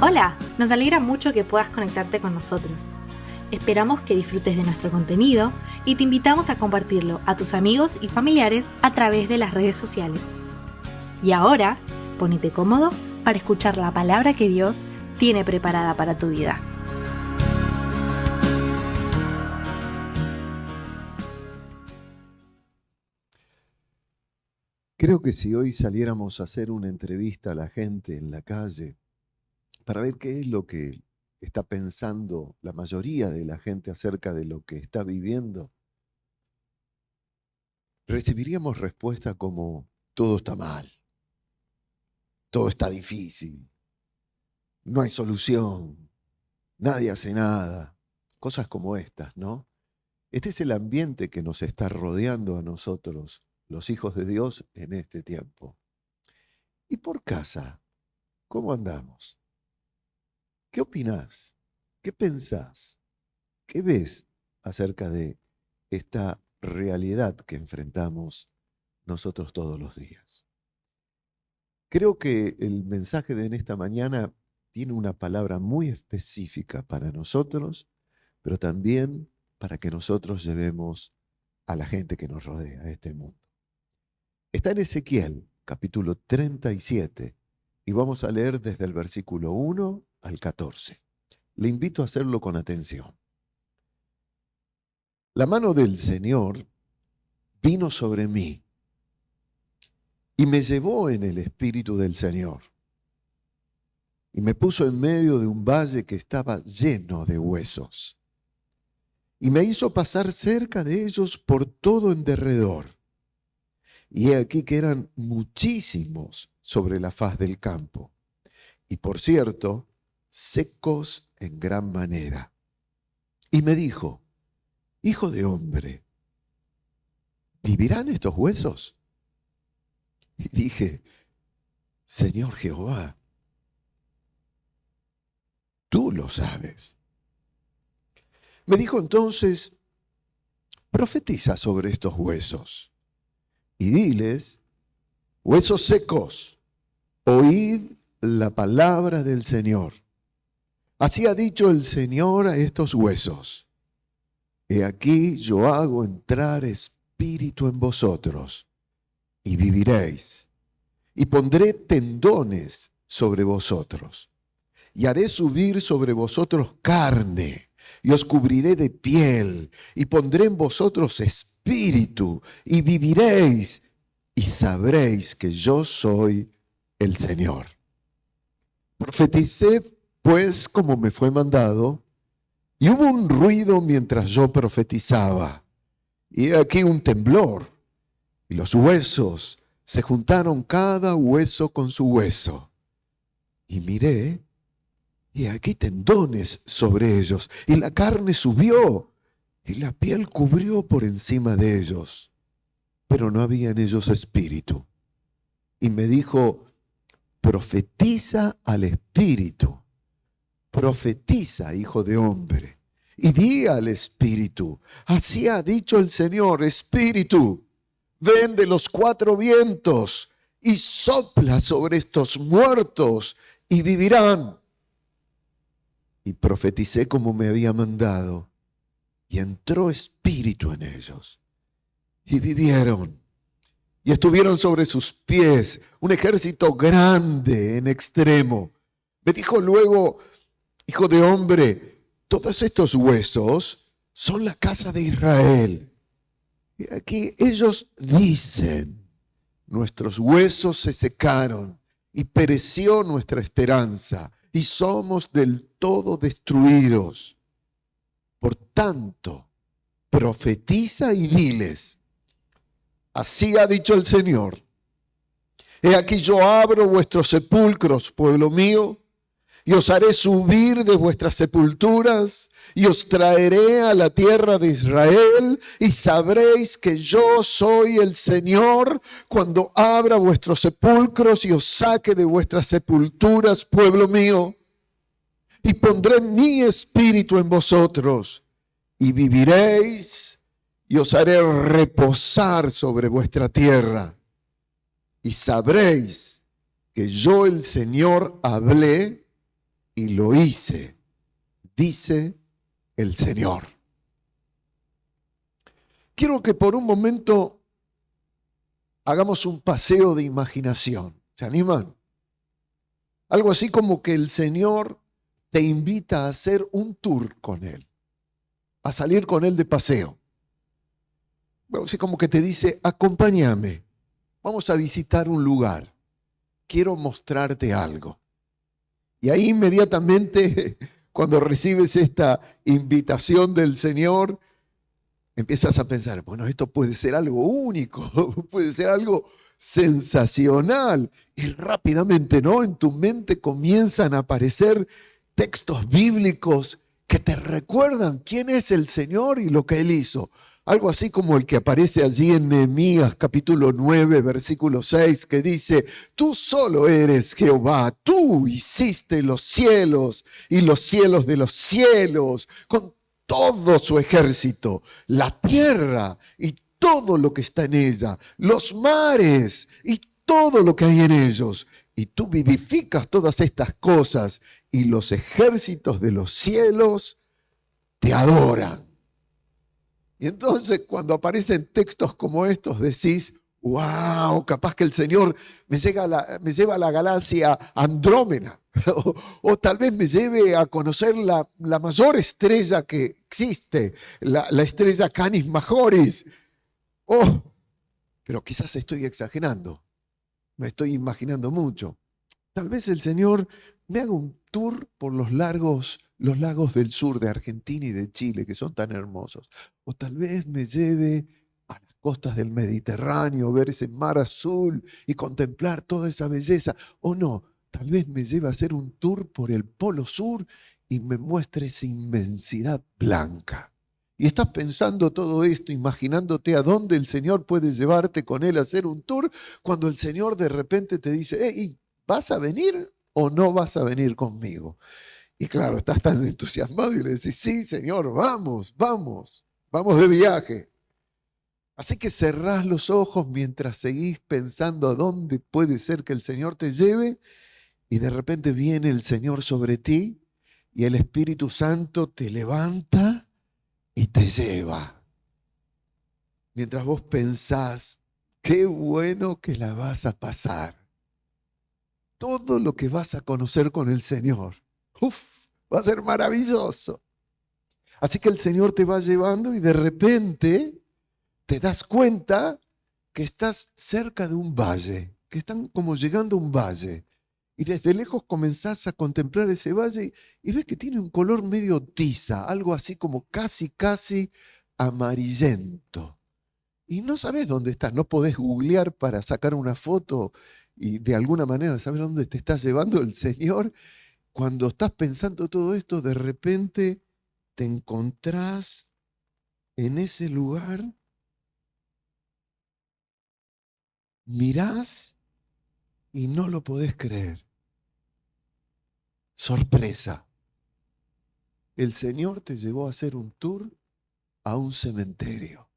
Hola, nos alegra mucho que puedas conectarte con nosotros. Esperamos que disfrutes de nuestro contenido y te invitamos a compartirlo a tus amigos y familiares a través de las redes sociales. Y ahora, ponete cómodo para escuchar la palabra que Dios tiene preparada para tu vida. Creo que si hoy saliéramos a hacer una entrevista a la gente en la calle para ver qué es lo que está pensando la mayoría de la gente acerca de lo que está viviendo, recibiríamos respuesta como todo está mal, todo está difícil, no hay solución, nadie hace nada, cosas como estas, ¿no? Este es el ambiente que nos está rodeando a nosotros, los hijos de Dios, en este tiempo. ¿Y por casa? ¿Cómo andamos? ¿Qué opinás? ¿Qué pensás? ¿Qué ves acerca de esta realidad que enfrentamos nosotros todos los días? Creo que el mensaje de esta mañana tiene una palabra muy específica para nosotros, pero también para que nosotros llevemos a la gente que nos rodea, a este mundo. Está en Ezequiel, capítulo 37, y vamos a leer desde el versículo 1 al 14. Le invito a hacerlo con atención. La mano del Señor vino sobre mí y me llevó en el espíritu del Señor y me puso en medio de un valle que estaba lleno de huesos y me hizo pasar cerca de ellos por todo en derredor. Y he aquí que eran muchísimos sobre la faz del campo y, por cierto, secos en gran manera. Y me dijo: Hijo de hombre, ¿vivirán estos huesos? Y dije: Señor Jehová, tú lo sabes. Me dijo entonces: profetiza sobre estos huesos y diles: huesos secos, oíd la palabra del Señor. Así ha dicho el Señor a estos huesos: he aquí yo hago entrar espíritu en vosotros y viviréis, y pondré tendones sobre vosotros, y haré subir sobre vosotros carne, y os cubriré de piel, y pondré en vosotros espíritu, y viviréis, y sabréis que yo soy el Señor. Profeticé, pues, como me fue mandado, y hubo un ruido mientras yo profetizaba, y he aquí un temblor, y los huesos se juntaron cada hueso con su hueso. Y miré, y aquí tendones sobre ellos, y la carne subió, y la piel cubrió por encima de ellos, pero no había en ellos espíritu. Y me dijo: profetiza al espíritu, profetiza, hijo de hombre, y di al espíritu: así ha dicho el Señor, espíritu, ven de los cuatro vientos y sopla sobre estos muertos y vivirán. Y profeticé como me había mandado, y entró espíritu en ellos, y vivieron, y estuvieron sobre sus pies un ejército grande en extremo. Me dijo luego: hijo de hombre, todos estos huesos son la casa de Israel. Y aquí ellos dicen: nuestros huesos se secaron y pereció nuestra esperanza y somos del todo destruidos. Por tanto, profetiza y diles: así ha dicho el Señor, he aquí yo abro vuestros sepulcros, pueblo mío, y os haré subir de vuestras sepulturas, y os traeré a la tierra de Israel, y sabréis que yo soy el Señor, cuando abra vuestros sepulcros y os saque de vuestras sepulturas, pueblo mío. Y pondré mi espíritu en vosotros, y viviréis, y os haré reposar sobre vuestra tierra. Y sabréis que yo, el Señor, hablé, y lo hice, dice el Señor. Quiero que por un momento hagamos un paseo de imaginación. ¿Se animan? Algo así como que el Señor te invita a hacer un tour con Él, a salir con Él de paseo. Bueno, así como que te dice, acompáñame, vamos a visitar un lugar, quiero mostrarte algo. Y ahí inmediatamente, cuando recibes esta invitación del Señor, empiezas a pensar, bueno, esto puede ser algo único, puede ser algo sensacional. Y rápidamente, ¿no? En tu mente comienzan a aparecer textos bíblicos que te recuerdan quién es el Señor y lo que Él hizo. Algo así como el que aparece allí en Nehemías capítulo 9, versículo 6, que dice, tú solo eres Jehová, tú hiciste los cielos y los cielos de los cielos, con todo su ejército, la tierra y todo lo que está en ella, los mares y todo lo que hay en ellos. Y tú vivificas todas estas cosas y los ejércitos de los cielos te adoran. Y entonces cuando aparecen textos como estos decís, wow, capaz que el Señor me lleva a la galaxia Andrómeda. O tal vez me lleve a conocer la mayor estrella que existe, la estrella Canis Majoris. Oh, pero quizás estoy exagerando, me estoy imaginando mucho. Tal vez el Señor me haga un tour por los lagos del sur de Argentina y de Chile, que son tan hermosos. O tal vez me lleve a las costas del Mediterráneo, ver ese mar azul y contemplar toda esa belleza. O no, tal vez me lleve a hacer un tour por el Polo Sur y me muestre esa inmensidad blanca. Y estás pensando todo esto, imaginándote a dónde el Señor puede llevarte con Él a hacer un tour, cuando el Señor de repente te dice, hey, ¿vas a venir o no vas a venir conmigo? Y claro, estás tan entusiasmado y le decís, sí, Señor, vamos, vamos, vamos de viaje. Así que cerrás los ojos mientras seguís pensando a dónde puede ser que el Señor te lleve, y de repente viene el Señor sobre ti y el Espíritu Santo te levanta y te lleva. Mientras vos pensás, qué bueno que la vas a pasar. Todo lo que vas a conocer con el Señor. Uf, va a ser maravilloso. Así que el Señor te va llevando y de repente te das cuenta que estás cerca de un valle, que están como llegando a un valle. Y desde lejos comenzás a contemplar ese valle y ves que tiene un color medio tiza, algo así como casi amarillento. Y no sabes dónde estás, no podés googlear para sacar una foto y de alguna manera saber dónde te está llevando el Señor. Cuando estás pensando todo esto, de repente te encontrás en ese lugar, mirás y no lo podés creer. Sorpresa. El Señor te llevó a hacer un tour a un cementerio,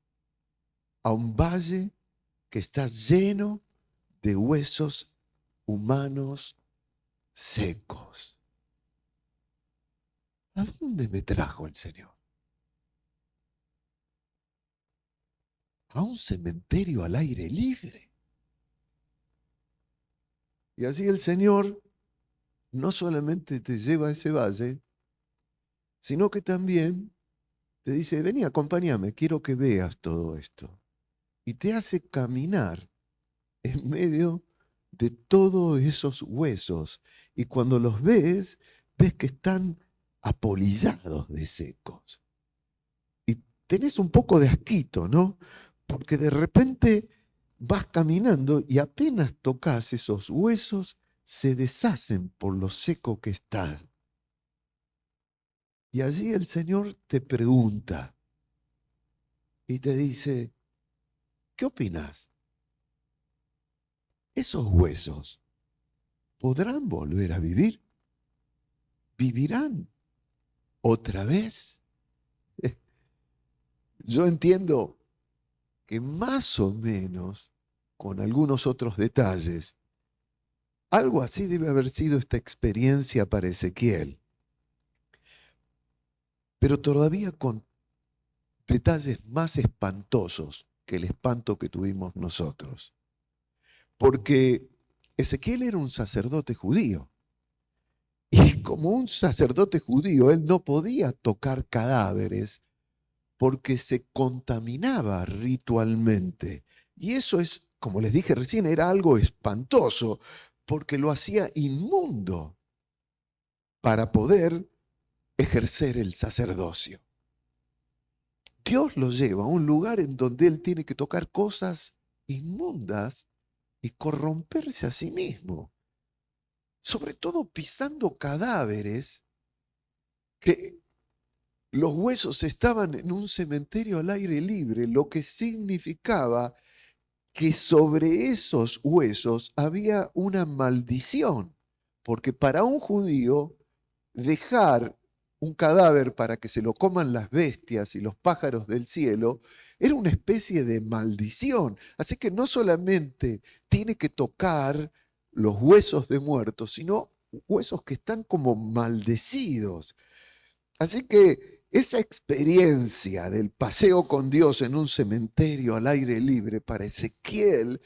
a un valle que está lleno de huesos humanos secos. ¿A dónde me trajo el Señor? A un cementerio al aire libre. Y así el Señor no solamente te lleva a ese valle, sino que también te dice, vení, acompáñame, quiero que veas todo esto. Y te hace caminar en medio de todos esos huesos. Y cuando los ves, ves que están apolillados de secos. Y tenés un poco de asquito, ¿no? Porque de repente vas caminando y apenas tocas esos huesos, se deshacen por lo seco que está. Y allí el Señor te pregunta y te dice, ¿qué opinas? ¿Esos huesos podrán volver a vivir? ¿Vivirán otra vez? Yo entiendo que más o menos, con algunos otros detalles, Algo así debe haber sido esta experiencia para Ezequiel, pero todavía con detalles más espantosos que el espanto que tuvimos nosotros. Porque Ezequiel era un sacerdote judío. Y como un sacerdote judío, él no podía tocar cadáveres porque se contaminaba ritualmente. Y eso es, como les dije recién, era algo espantoso, porque lo hacía inmundo para poder ejercer el sacerdocio. Dios lo lleva a un lugar en donde él tiene que tocar cosas inmundas y corromperse a sí mismo, sobre todo pisando cadáveres que los huesos estaban en un cementerio al aire libre, lo que significaba que sobre esos huesos había una maldición, porque para un judío dejar un cadáver para que se lo coman las bestias y los pájaros del cielo era una especie de maldición. Así que no solamente tiene que tocar los huesos de muertos, sino huesos que están como maldecidos. Así que esa experiencia del paseo con Dios en un cementerio al aire libre para Ezequiel,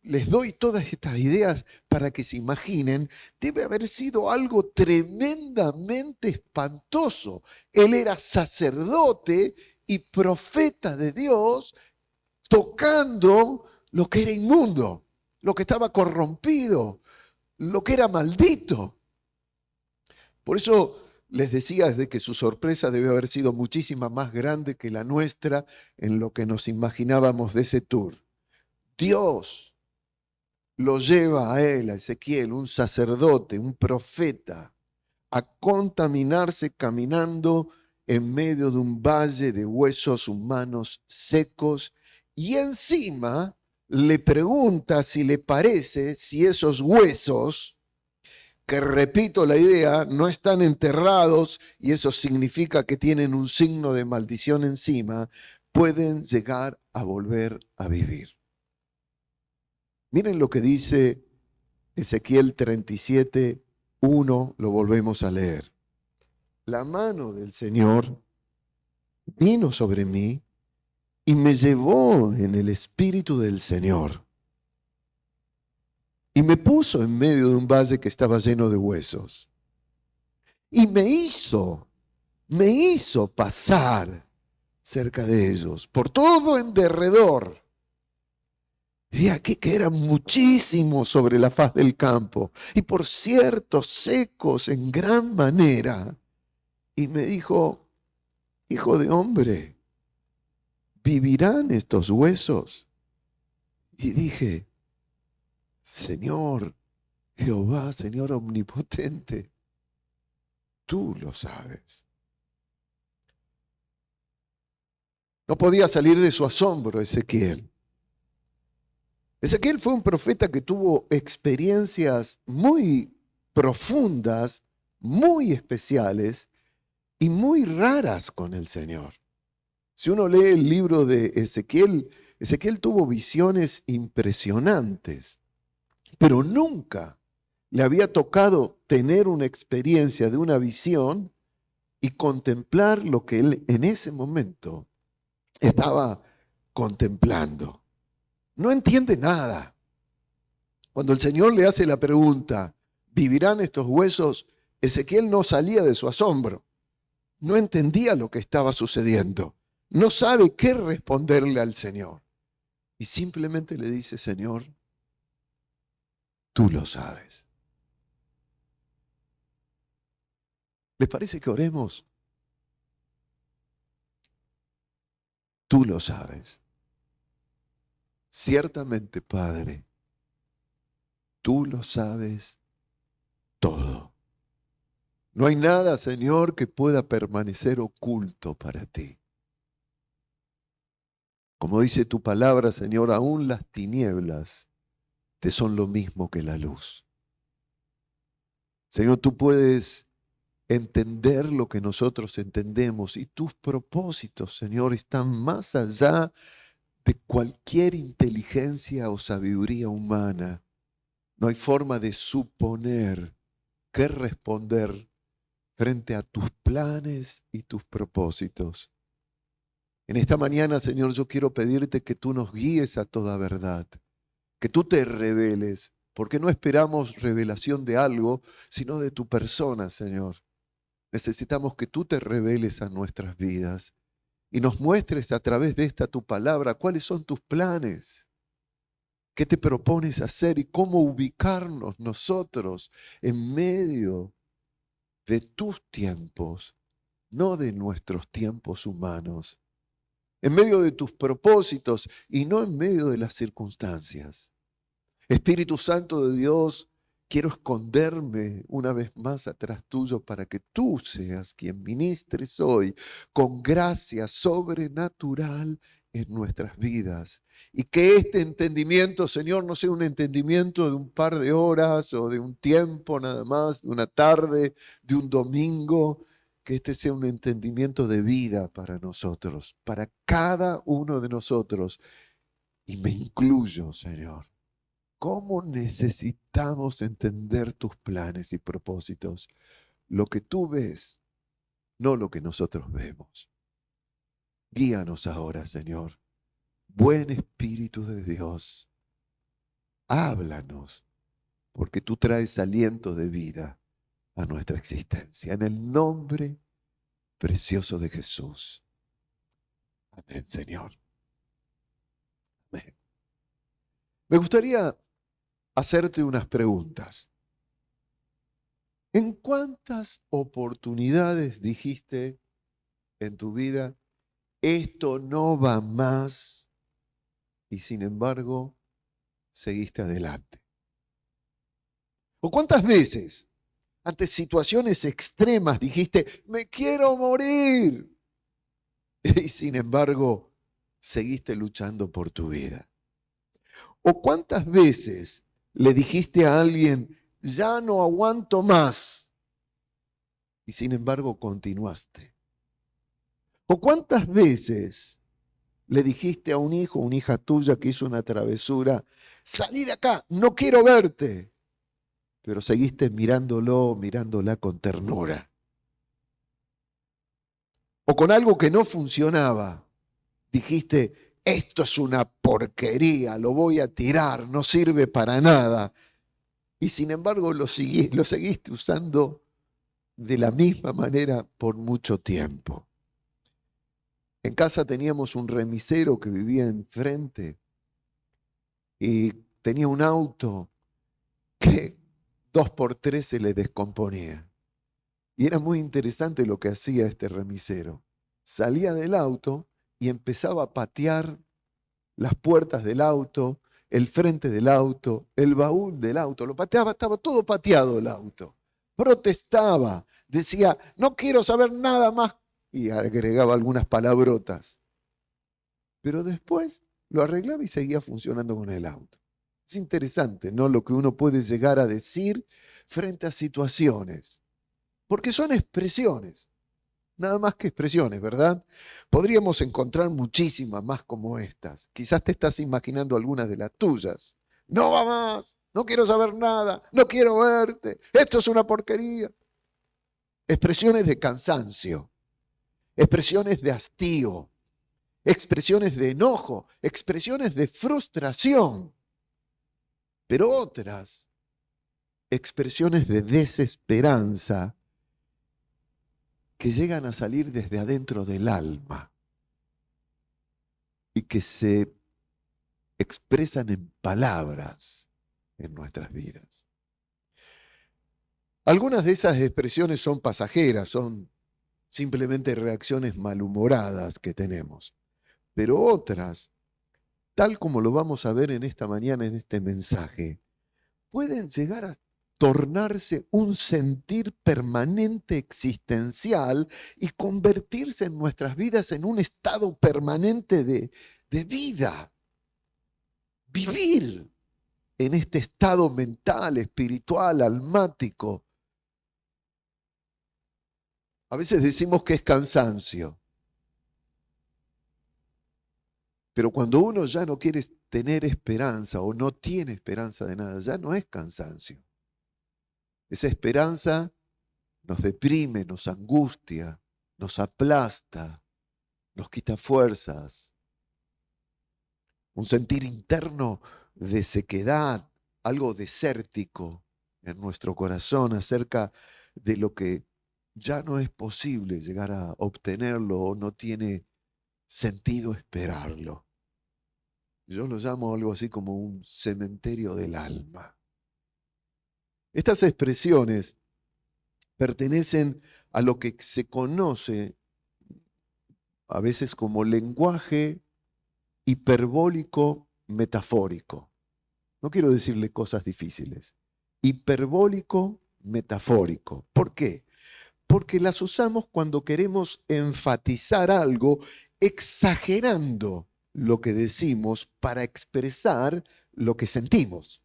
les doy todas estas ideas para que se imaginen, debe haber sido algo tremendamente espantoso. Él era sacerdote y profeta de Dios tocando lo que era inmundo, lo que estaba corrompido, lo que era maldito. Por eso les decía desde que su sorpresa debe haber sido muchísima más grande que la nuestra en lo que nos imaginábamos de ese tour. Dios lo lleva a él, a Ezequiel, un sacerdote, un profeta, a contaminarse caminando en medio de un valle de huesos humanos secos y encima le pregunta si le parece si esos huesos, que repito la idea, no están enterrados y eso significa que tienen un signo de maldición encima, pueden llegar a volver a vivir. Miren lo que dice Ezequiel 37, 1, lo volvemos a leer. La mano del Señor vino sobre mí y me llevó en el espíritu del Señor. Y me puso en medio de un valle que estaba lleno de huesos. Y me hizo pasar cerca de ellos, por todo en derredor. Y aquí que eran muchísimos sobre la faz del campo, y por cierto secos en gran manera. Y me dijo, hijo de hombre, ¿vivirán estos huesos? Y dije, Señor Jehová, Señor omnipotente, tú lo sabes. No podía salir de su asombro Ezequiel. Ezequiel fue un profeta que tuvo experiencias muy profundas, muy especiales y muy raras con el Señor. Si uno lee el libro de Ezequiel, Ezequiel tuvo visiones impresionantes, pero nunca le había tocado tener una experiencia de una visión y contemplar lo que él en ese momento estaba contemplando. No entiende nada. Cuando el Señor le hace la pregunta, ¿vivirán estos huesos? Ezequiel no salía de su asombro. No entendía lo que estaba sucediendo. No sabe qué responderle al Señor. Y simplemente le dice, Señor, tú lo sabes. ¿Les parece que oremos? Tú lo sabes. Ciertamente, Padre, tú lo sabes todo. No hay nada, Señor, que pueda permanecer oculto para ti. Como dice tu palabra, Señor, aún las tinieblas te son lo mismo que la luz. Señor, tú puedes entender lo que nosotros entendemos y tus propósitos, Señor, están más allá de cualquier inteligencia o sabiduría humana. No hay forma de suponer qué responder frente a tus planes y tus propósitos. En esta mañana, Señor, yo quiero pedirte que tú nos guíes a toda verdad, que tú te reveles, porque no esperamos revelación de algo, sino de tu persona, Señor. Necesitamos que tú te reveles a nuestras vidas y nos muestres a través de esta tu palabra cuáles son tus planes, qué te propones hacer y cómo ubicarnos nosotros en medio de tus tiempos, no de nuestros tiempos humanos, en medio de tus propósitos y no en medio de las circunstancias. Espíritu Santo de Dios, quiero esconderme una vez más atrás tuyo para que tú seas quien ministres hoy con gracia sobrenatural en nuestras vidas. Y que este entendimiento, Señor, no sea un entendimiento de un par de horas o de un tiempo nada más, de una tarde, de un domingo, que este sea un entendimiento de vida para nosotros, para cada uno de nosotros. Y me incluyo, Señor. ¿Cómo necesitamos entender tus planes y propósitos? Lo que tú ves, no lo que nosotros vemos. Guíanos ahora, Señor. Buen Espíritu de Dios, háblanos, porque tú traes aliento de vida a nuestra existencia. En el nombre precioso de Jesús. Amén, Señor. Amén. Me gustaría hacerte unas preguntas. ¿En cuántas oportunidades dijiste en tu vida, esto no va más, y sin embargo seguiste adelante? ¿O cuántas veces ante situaciones extremas dijiste, me quiero morir, y sin embargo seguiste luchando por tu vida? ¿O cuántas veces le dijiste a alguien, ya no aguanto más, y sin embargo continuaste? ¿O cuántas veces le dijiste a un hijo, una hija tuya que hizo una travesura, salí de acá, no quiero verte, pero seguiste mirándolo, mirándola con ternura? O con algo que no funcionaba, dijiste, esto es una porquería, lo voy a tirar, no sirve para nada. Y sin embargo lo seguiste usando de la misma manera por mucho tiempo. En casa teníamos un remisero que vivía enfrente y tenía un auto que 2x3 se le descomponía. Y era muy interesante lo que hacía este remisero. Salía del auto y empezaba a patear las puertas del auto, el frente del auto, el baúl del auto. Lo pateaba, estaba todo pateado el auto. Protestaba, decía, no quiero saber nada más. Y agregaba algunas palabrotas. Pero después lo arreglaba y seguía funcionando con el auto. Es interesante, ¿no? Lo que uno puede llegar a decir frente a situaciones. Porque son expresiones, nada más que expresiones, ¿verdad? Podríamos encontrar muchísimas más como estas. Quizás te estás imaginando algunas de las tuyas. No va más, no quiero saber nada, no quiero verte, esto es una porquería. Expresiones de cansancio, expresiones de hastío, expresiones de enojo, expresiones de frustración, pero otras expresiones de desesperanza que llegan a salir desde adentro del alma y que se expresan en palabras en nuestras vidas. Algunas de esas expresiones son pasajeras, son simplemente reacciones malhumoradas que tenemos, pero otras, tal como lo vamos a ver en esta mañana en este mensaje, pueden llegar a tornarse un sentir permanente existencial y convertirse en nuestras vidas en un estado permanente de vida. Vivir en este estado mental, espiritual, almático. A veces decimos que es cansancio, Pero cuando uno ya no quiere tener esperanza o no tiene esperanza de nada, ya no es cansancio. Esa esperanza nos deprime, nos angustia, nos aplasta, nos quita fuerzas. Un sentir interno de sequedad, algo desértico en nuestro corazón acerca de lo que ya no es posible llegar a obtenerlo o no tiene sentido esperarlo. Yo lo llamo algo así como un cementerio del alma. Estas expresiones pertenecen a lo que se conoce a veces como lenguaje hiperbólico metafórico. No quiero decirle cosas difíciles. Hiperbólico metafórico. ¿Por qué? Porque las usamos cuando queremos enfatizar algo exagerando lo que decimos para expresar lo que sentimos.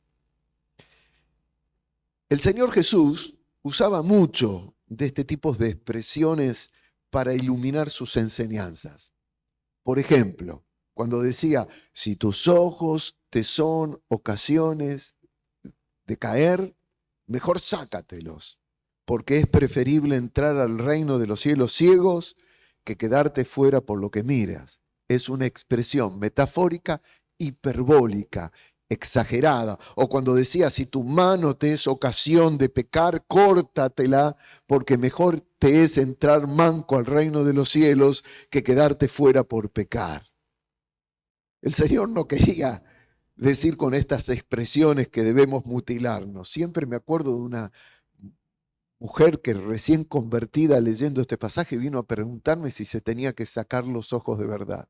El Señor Jesús usaba mucho de este tipo de expresiones para iluminar sus enseñanzas. Por ejemplo, cuando decía, si tus ojos te son ocasiones de caer, mejor sácatelos, porque es preferible entrar al reino de los cielos ciegos que quedarte fuera por lo que miras. Es una expresión metafórica, hiperbólica, exagerada. O cuando decía, si tu mano te es ocasión de pecar, córtatela, porque mejor te es entrar manco al reino de los cielos que quedarte fuera por pecar. El Señor no quería decir con estas expresiones que debemos mutilarnos. Siempre me acuerdo de una mujer que recién convertida leyendo este pasaje vino a preguntarme si se tenía que sacar los ojos de verdad.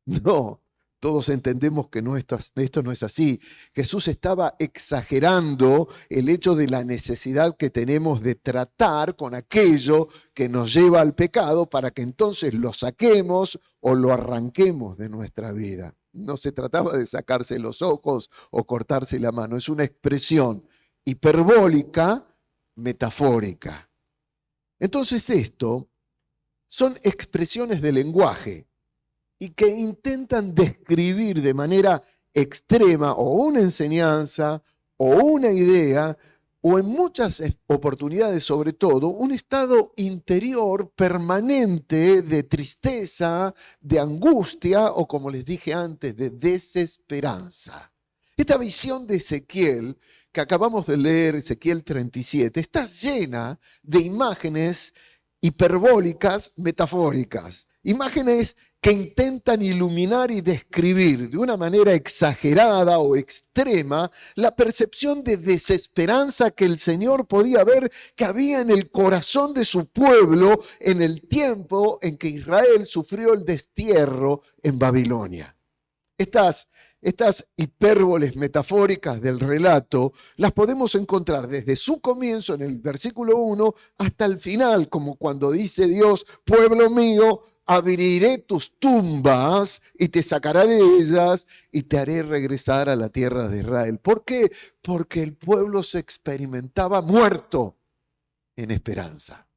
No, todos entendemos que esto no es así. Jesús estaba exagerando el hecho de la necesidad que tenemos de tratar con aquello que nos lleva al pecado para que entonces lo saquemos o lo arranquemos de nuestra vida. No se trataba de sacarse los ojos o cortarse la mano. Es una expresión hiperbólica, metafórica. Entonces esto son expresiones de lenguaje y que intentan describir de manera extrema o una enseñanza o una idea o en muchas oportunidades sobre todo un estado interior permanente de tristeza, de angustia o como les dije antes, de desesperanza. Esta visión de Ezequiel que acabamos de leer, Ezequiel 37, está llena de imágenes hiperbólicas, metafóricas, imágenes que intentan iluminar y describir de una manera exagerada o extrema la percepción de desesperanza que el Señor podía ver que había en el corazón de su pueblo en el tiempo en que Israel sufrió el destierro en Babilonia. Estas hipérboles metafóricas del relato las podemos encontrar desde su comienzo en el versículo 1 hasta el final, como cuando dice Dios, pueblo mío, abriré tus tumbas y te sacaré de ellas y te haré regresar a la tierra de Israel. ¿Por qué? Porque el pueblo se experimentaba muerto en esperanza.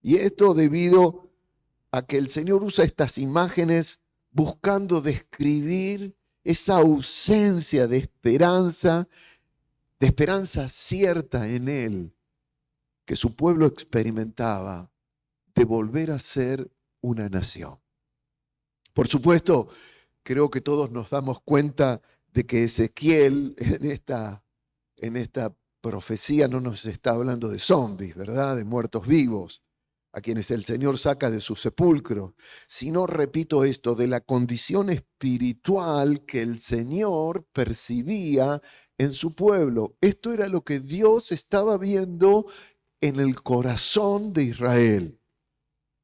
Y esto debido a que el Señor usa estas imágenes buscando describir esa ausencia de esperanza cierta en Él, que su pueblo experimentaba, de volver a ser una nación. Por supuesto, creo que todos nos damos cuenta de que Ezequiel en esta profecía no nos está hablando de zombies, ¿verdad? De muertos vivos, a quienes el Señor saca de su sepulcro, sino, repito esto, de la condición espiritual que el Señor percibía en su pueblo. Esto era lo que Dios estaba viendo en el corazón de Israel.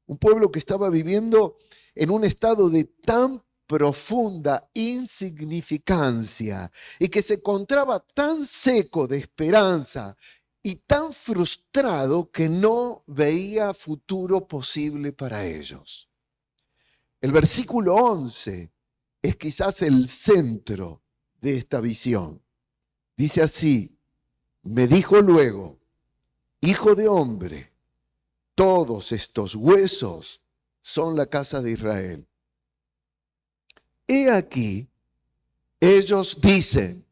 Un pueblo que estaba viviendo en un estado de tan profunda insignificancia y que se encontraba tan seco de esperanza y tan frustrado que no veía futuro posible para ellos. El versículo 11 es quizás el centro de esta visión. Dice así, me dijo luego, hijo de hombre, todos estos huesos son la casa de Israel. he aquí, ellos dicen,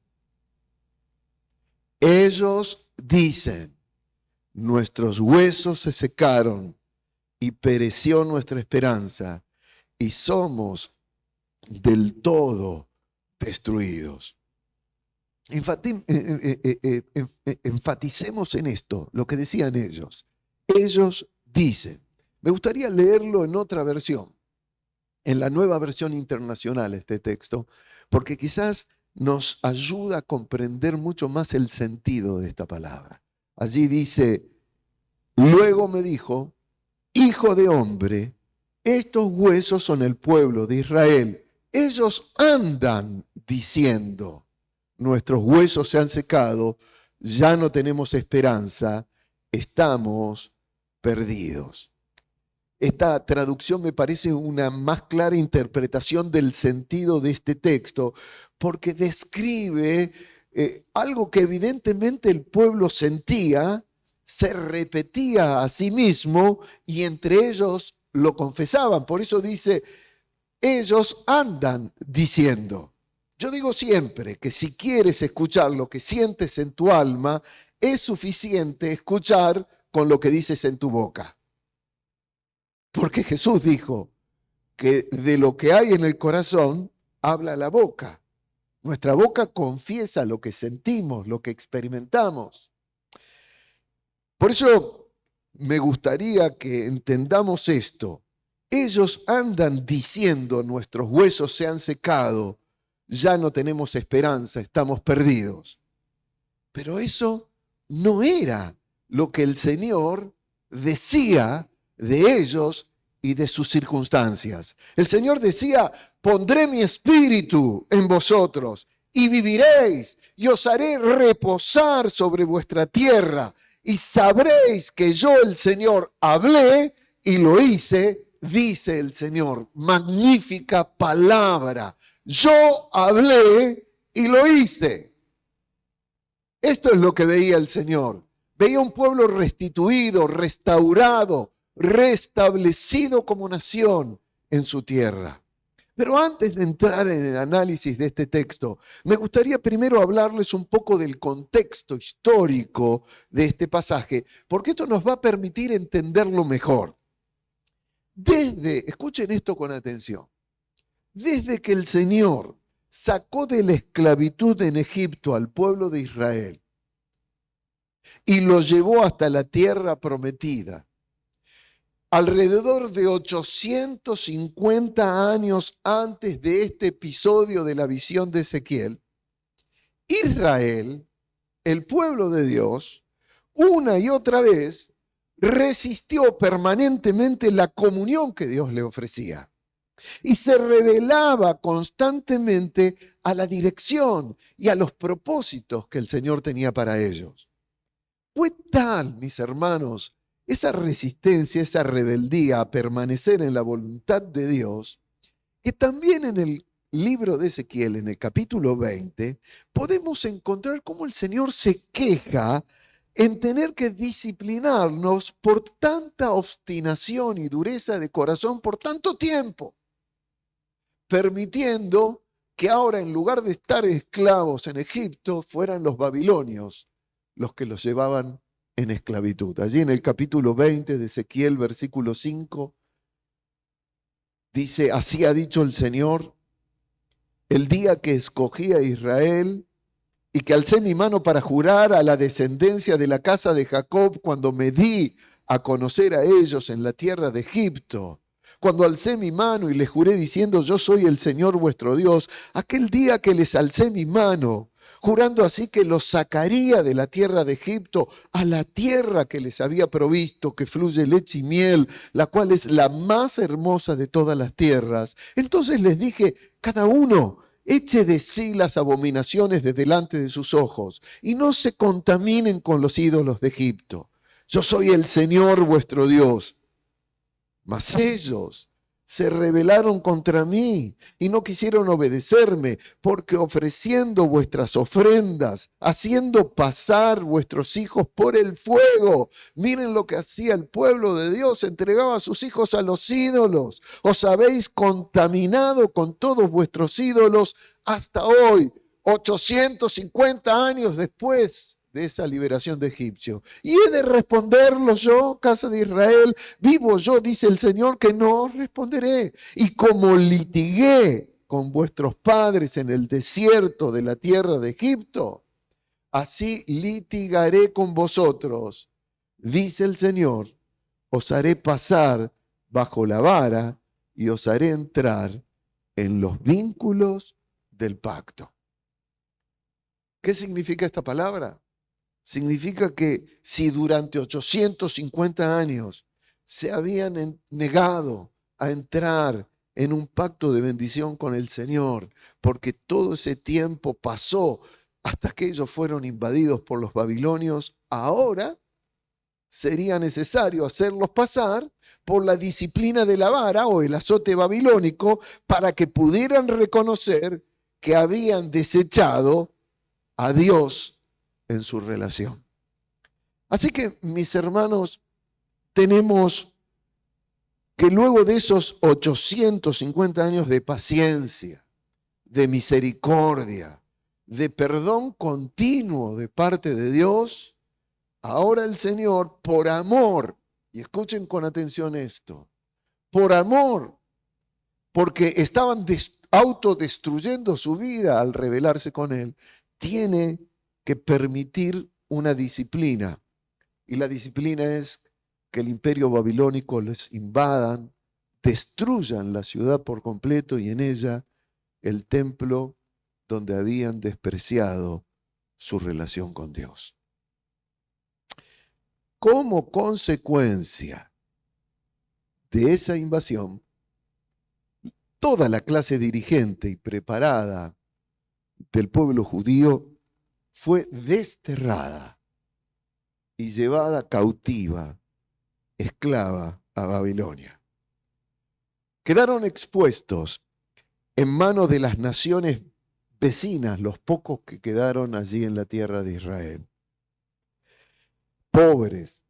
nuestros huesos se secaron y pereció nuestra esperanza y somos del todo destruidos. Enfaticemos en esto, lo que decían ellos. Ellos dicen. Me gustaría leerlo en otra versión, en la Nueva Versión Internacional, este texto, porque quizás nos ayuda a comprender mucho más el sentido de esta palabra. Allí dice, luego me dijo, hijo de hombre, estos huesos son el pueblo de Israel. Ellos andan diciendo, nuestros huesos se han secado, ya no tenemos esperanza, estamos perdidos. Esta traducción me parece una más clara interpretación del sentido de este texto, porque describe algo que evidentemente el pueblo sentía, se repetía a sí mismo y entre ellos lo confesaban. Por eso dice, ellos andan diciendo. Yo digo siempre que si quieres escuchar lo que sientes en tu alma, es suficiente escuchar con lo que dices en tu boca. Porque Jesús dijo que de lo que hay en el corazón, habla la boca. Nuestra boca confiesa lo que sentimos, lo que experimentamos. Por eso me gustaría que entendamos esto. Ellos andan diciendo, nuestros huesos se han secado, ya no tenemos esperanza, estamos perdidos. Pero eso no era lo que el Señor decía de ellos y de sus circunstancias. El Señor decía, pondré mi espíritu en vosotros y viviréis y os haré reposar sobre vuestra tierra y sabréis que yo el Señor hablé y lo hice, dice el Señor. Magnífica palabra. Yo hablé y lo hice. Esto es lo que veía el Señor. Veía un pueblo restituido, restaurado, restablecido como nación en su tierra. Pero antes de entrar en el análisis de este texto, me gustaría primero hablarles un poco del contexto histórico de este pasaje, porque esto nos va a permitir entenderlo mejor. Escuchen esto con atención, desde que el Señor sacó de la esclavitud en Egipto al pueblo de Israel y lo llevó hasta la tierra prometida, alrededor de 850 años antes de este episodio de la visión de Ezequiel, Israel, el pueblo de Dios, una y otra vez resistió permanentemente la comunión que Dios le ofrecía y se rebelaba constantemente a la dirección y a los propósitos que el Señor tenía para ellos. Fue tal, mis hermanos, esa resistencia, esa rebeldía a permanecer en la voluntad de Dios, que también en el libro de Ezequiel, en el capítulo 20, podemos encontrar cómo el Señor se queja en tener que disciplinarnos por tanta obstinación y dureza de corazón por tanto tiempo, permitiendo que ahora en lugar de estar esclavos en Egipto, fueran los babilonios los que los llevaban en esclavitud. Allí en el capítulo 20 de Ezequiel, versículo 5, dice, así ha dicho el Señor, el día que escogí a Israel y que alcé mi mano para jurar a la descendencia de la casa de Jacob cuando me di a conocer a ellos en la tierra de Egipto, cuando alcé mi mano y les juré diciendo, yo soy el Señor vuestro Dios, aquel día que les alcé mi mano, jurando así que los sacaría de la tierra de Egipto a la tierra que les había provisto, que fluye leche y miel, la cual es la más hermosa de todas las tierras. Entonces les dije, cada uno eche de sí las abominaciones de delante de sus ojos y no se contaminen con los ídolos de Egipto. Yo soy el Señor vuestro Dios. Mas ellos se rebelaron contra mí y no quisieron obedecerme, porque ofreciendo vuestras ofrendas, haciendo pasar vuestros hijos por el fuego. Miren lo que hacía el pueblo de Dios, entregaba a sus hijos a los ídolos. Os habéis contaminado con todos vuestros ídolos hasta hoy, 850 años después de esa liberación de Egipcio. Y he de responderlo yo, casa de Israel, vivo yo, dice el Señor, que no os responderé. Y como litigué con vuestros padres en el desierto de la tierra de Egipto, así litigaré con vosotros, dice el Señor. Os haré pasar bajo la vara y os haré entrar en los vínculos del pacto. ¿Qué significa esta palabra? Significa que si durante 850 años se habían negado a entrar en un pacto de bendición con el Señor, porque todo ese tiempo pasó hasta que ellos fueron invadidos por los babilonios, ahora sería necesario hacerlos pasar por la disciplina de la vara o el azote babilónico para que pudieran reconocer que habían desechado a Dios en su relación. Así que, mis hermanos, tenemos que luego de esos 850 años de paciencia, de misericordia, de perdón continuo de parte de Dios, ahora el Señor, por amor, y escuchen con atención esto, por amor, porque estaban autodestruyendo su vida al rebelarse con Él, tiene que permitir una disciplina. Y la disciplina es que el imperio babilónico les invadan, destruyan la ciudad por completo y en ella el templo donde habían despreciado su relación con Dios. Como consecuencia de esa invasión, toda la clase dirigente y preparada del pueblo judío fue desterrada y llevada cautiva, esclava a Babilonia. Quedaron expuestos en manos de las naciones vecinas, los pocos que quedaron allí en la tierra de Israel. Pobres,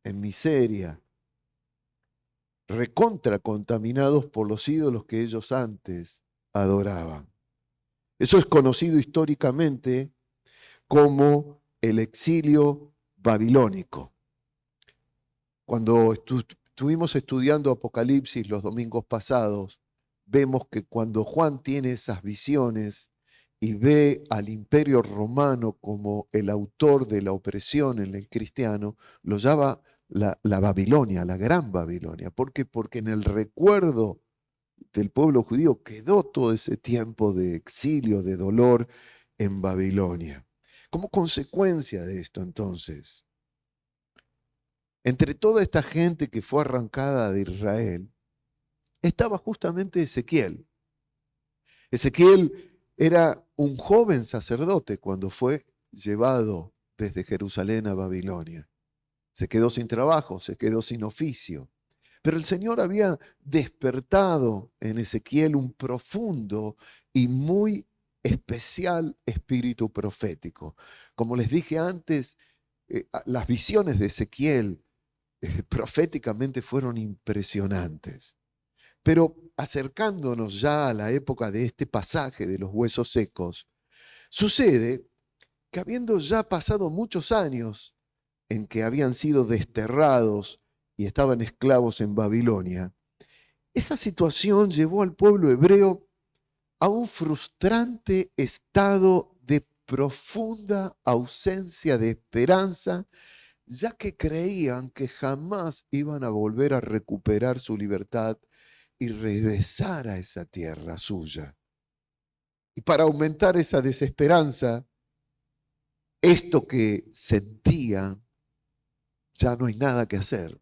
en miseria, recontra contaminados por los ídolos que ellos antes adoraban. Eso es conocido históricamente como el exilio babilónico. Cuando estuvimos estudiando Apocalipsis los domingos pasados, vemos que cuando Juan tiene esas visiones y ve al imperio romano como el autor de la opresión en el cristiano, lo llama la Babilonia, la gran Babilonia. ¿Por qué? Porque en el recuerdo del pueblo judío quedó todo ese tiempo de exilio, de dolor en Babilonia. Como consecuencia de esto, entonces, entre toda esta gente que fue arrancada de Israel, estaba justamente Ezequiel. Ezequiel era un joven sacerdote cuando fue llevado desde Jerusalén a Babilonia. Se quedó sin trabajo, se quedó sin oficio. Pero el Señor había despertado en Ezequiel un profundo y muy especial espíritu profético. Como les dije antes, las visiones de Ezequiel proféticamente fueron impresionantes. Pero acercándonos ya a la época de este pasaje de los huesos secos, sucede que habiendo ya pasado muchos años en que habían sido desterrados y estaban esclavos en Babilonia, esa situación llevó al pueblo hebreo a un frustrante estado de profunda ausencia de esperanza, ya que creían que jamás iban a volver a recuperar su libertad y regresar a esa tierra suya. Y para aumentar esa desesperanza, esto que sentían, ya no hay nada que hacer.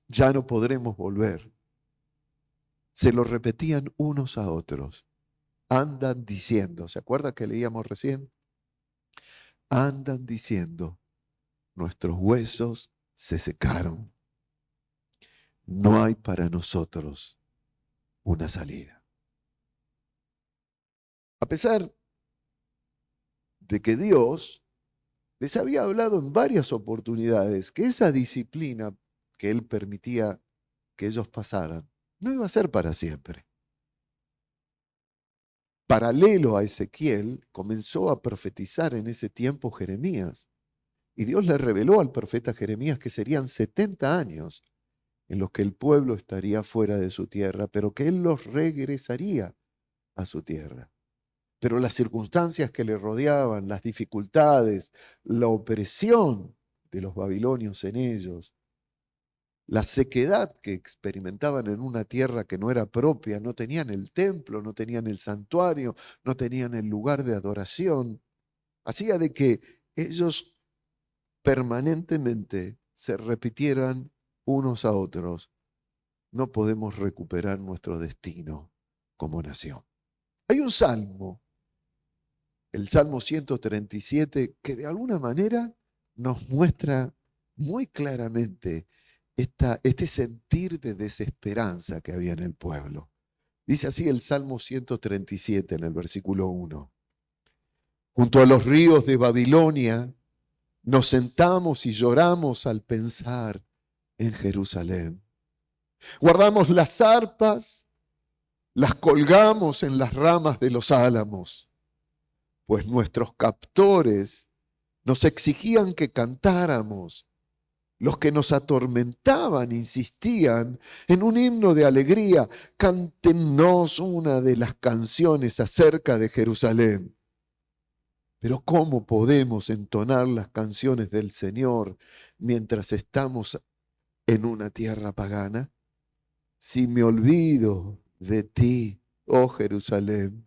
Ya no podremos volver. Se lo repetían unos a otros. Andan diciendo, ¿se acuerda que leíamos recién? Andan diciendo, nuestros huesos se secaron. no hay para nosotros una salida. A pesar de que Dios les había hablado en varias oportunidades que esa disciplina que Él permitía que ellos pasaran no iba a ser para siempre. Paralelo a Ezequiel, comenzó a profetizar en ese tiempo Jeremías. Y Dios le reveló al profeta Jeremías que serían 70 años en los que el pueblo estaría fuera de su tierra, pero que Él los regresaría a su tierra. Pero las circunstancias que le rodeaban, las dificultades, la opresión de los babilonios en ellos, la sequedad que experimentaban en una tierra que no era propia, no tenían el templo, no tenían el santuario, no tenían el lugar de adoración, hacía de que ellos permanentemente se repitieran unos a otros: no podemos recuperar nuestro destino como nación. Hay un salmo, el Salmo 137, que de alguna manera nos muestra muy claramente este sentir de desesperanza que había en el pueblo. Dice así el Salmo 137 en el versículo 1. Junto a los ríos de Babilonia nos sentamos y lloramos al pensar en Jerusalén. Guardamos las arpas, las colgamos en las ramas de los álamos, pues nuestros captores nos exigían que cantáramos. Los que nos atormentaban insistían en un himno de alegría: cántennos una de las canciones acerca de Jerusalén. Pero ¿cómo podemos entonar las canciones del Señor mientras estamos en una tierra pagana? Si me olvido de ti, oh Jerusalén,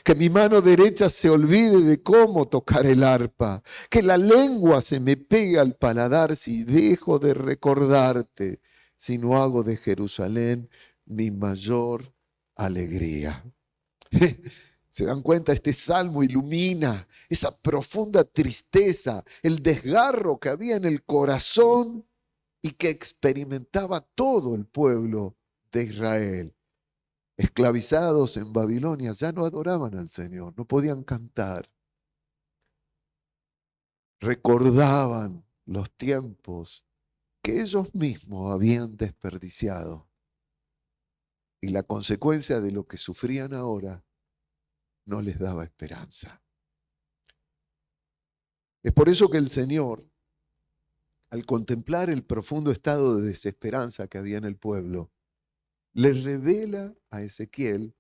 que mi mano derecha se olvide de cómo tocar el arpa, que la lengua se me pegue al paladar si dejo de recordarte, si no hago de Jerusalén mi mayor alegría. ¿Se dan cuenta? Este salmo ilumina esa profunda tristeza, el desgarro que había en el corazón y que experimentaba todo el pueblo de Israel. Esclavizados en Babilonia, ya no adoraban al Señor, no podían cantar. Recordaban los tiempos que ellos mismos habían desperdiciado. Y la consecuencia de lo que sufrían ahora no les daba esperanza. Es por eso que el Señor, al contemplar el profundo estado de desesperanza que había en el pueblo, le revela a Ezequiel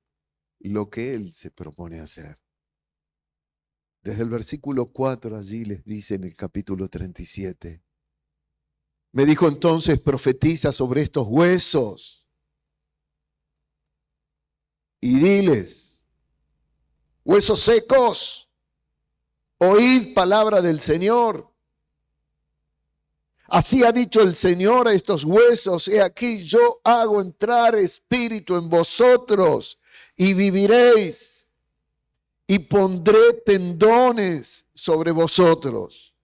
lo que él se propone hacer. Desde el versículo 4 allí les dice en el capítulo 37. Me dijo entonces: profetiza sobre estos huesos y diles: huesos secos, oíd palabra del Señor. Así ha dicho el Señor a estos huesos: he aquí yo hago entrar espíritu en vosotros y viviréis, y pondré tendones sobre vosotros,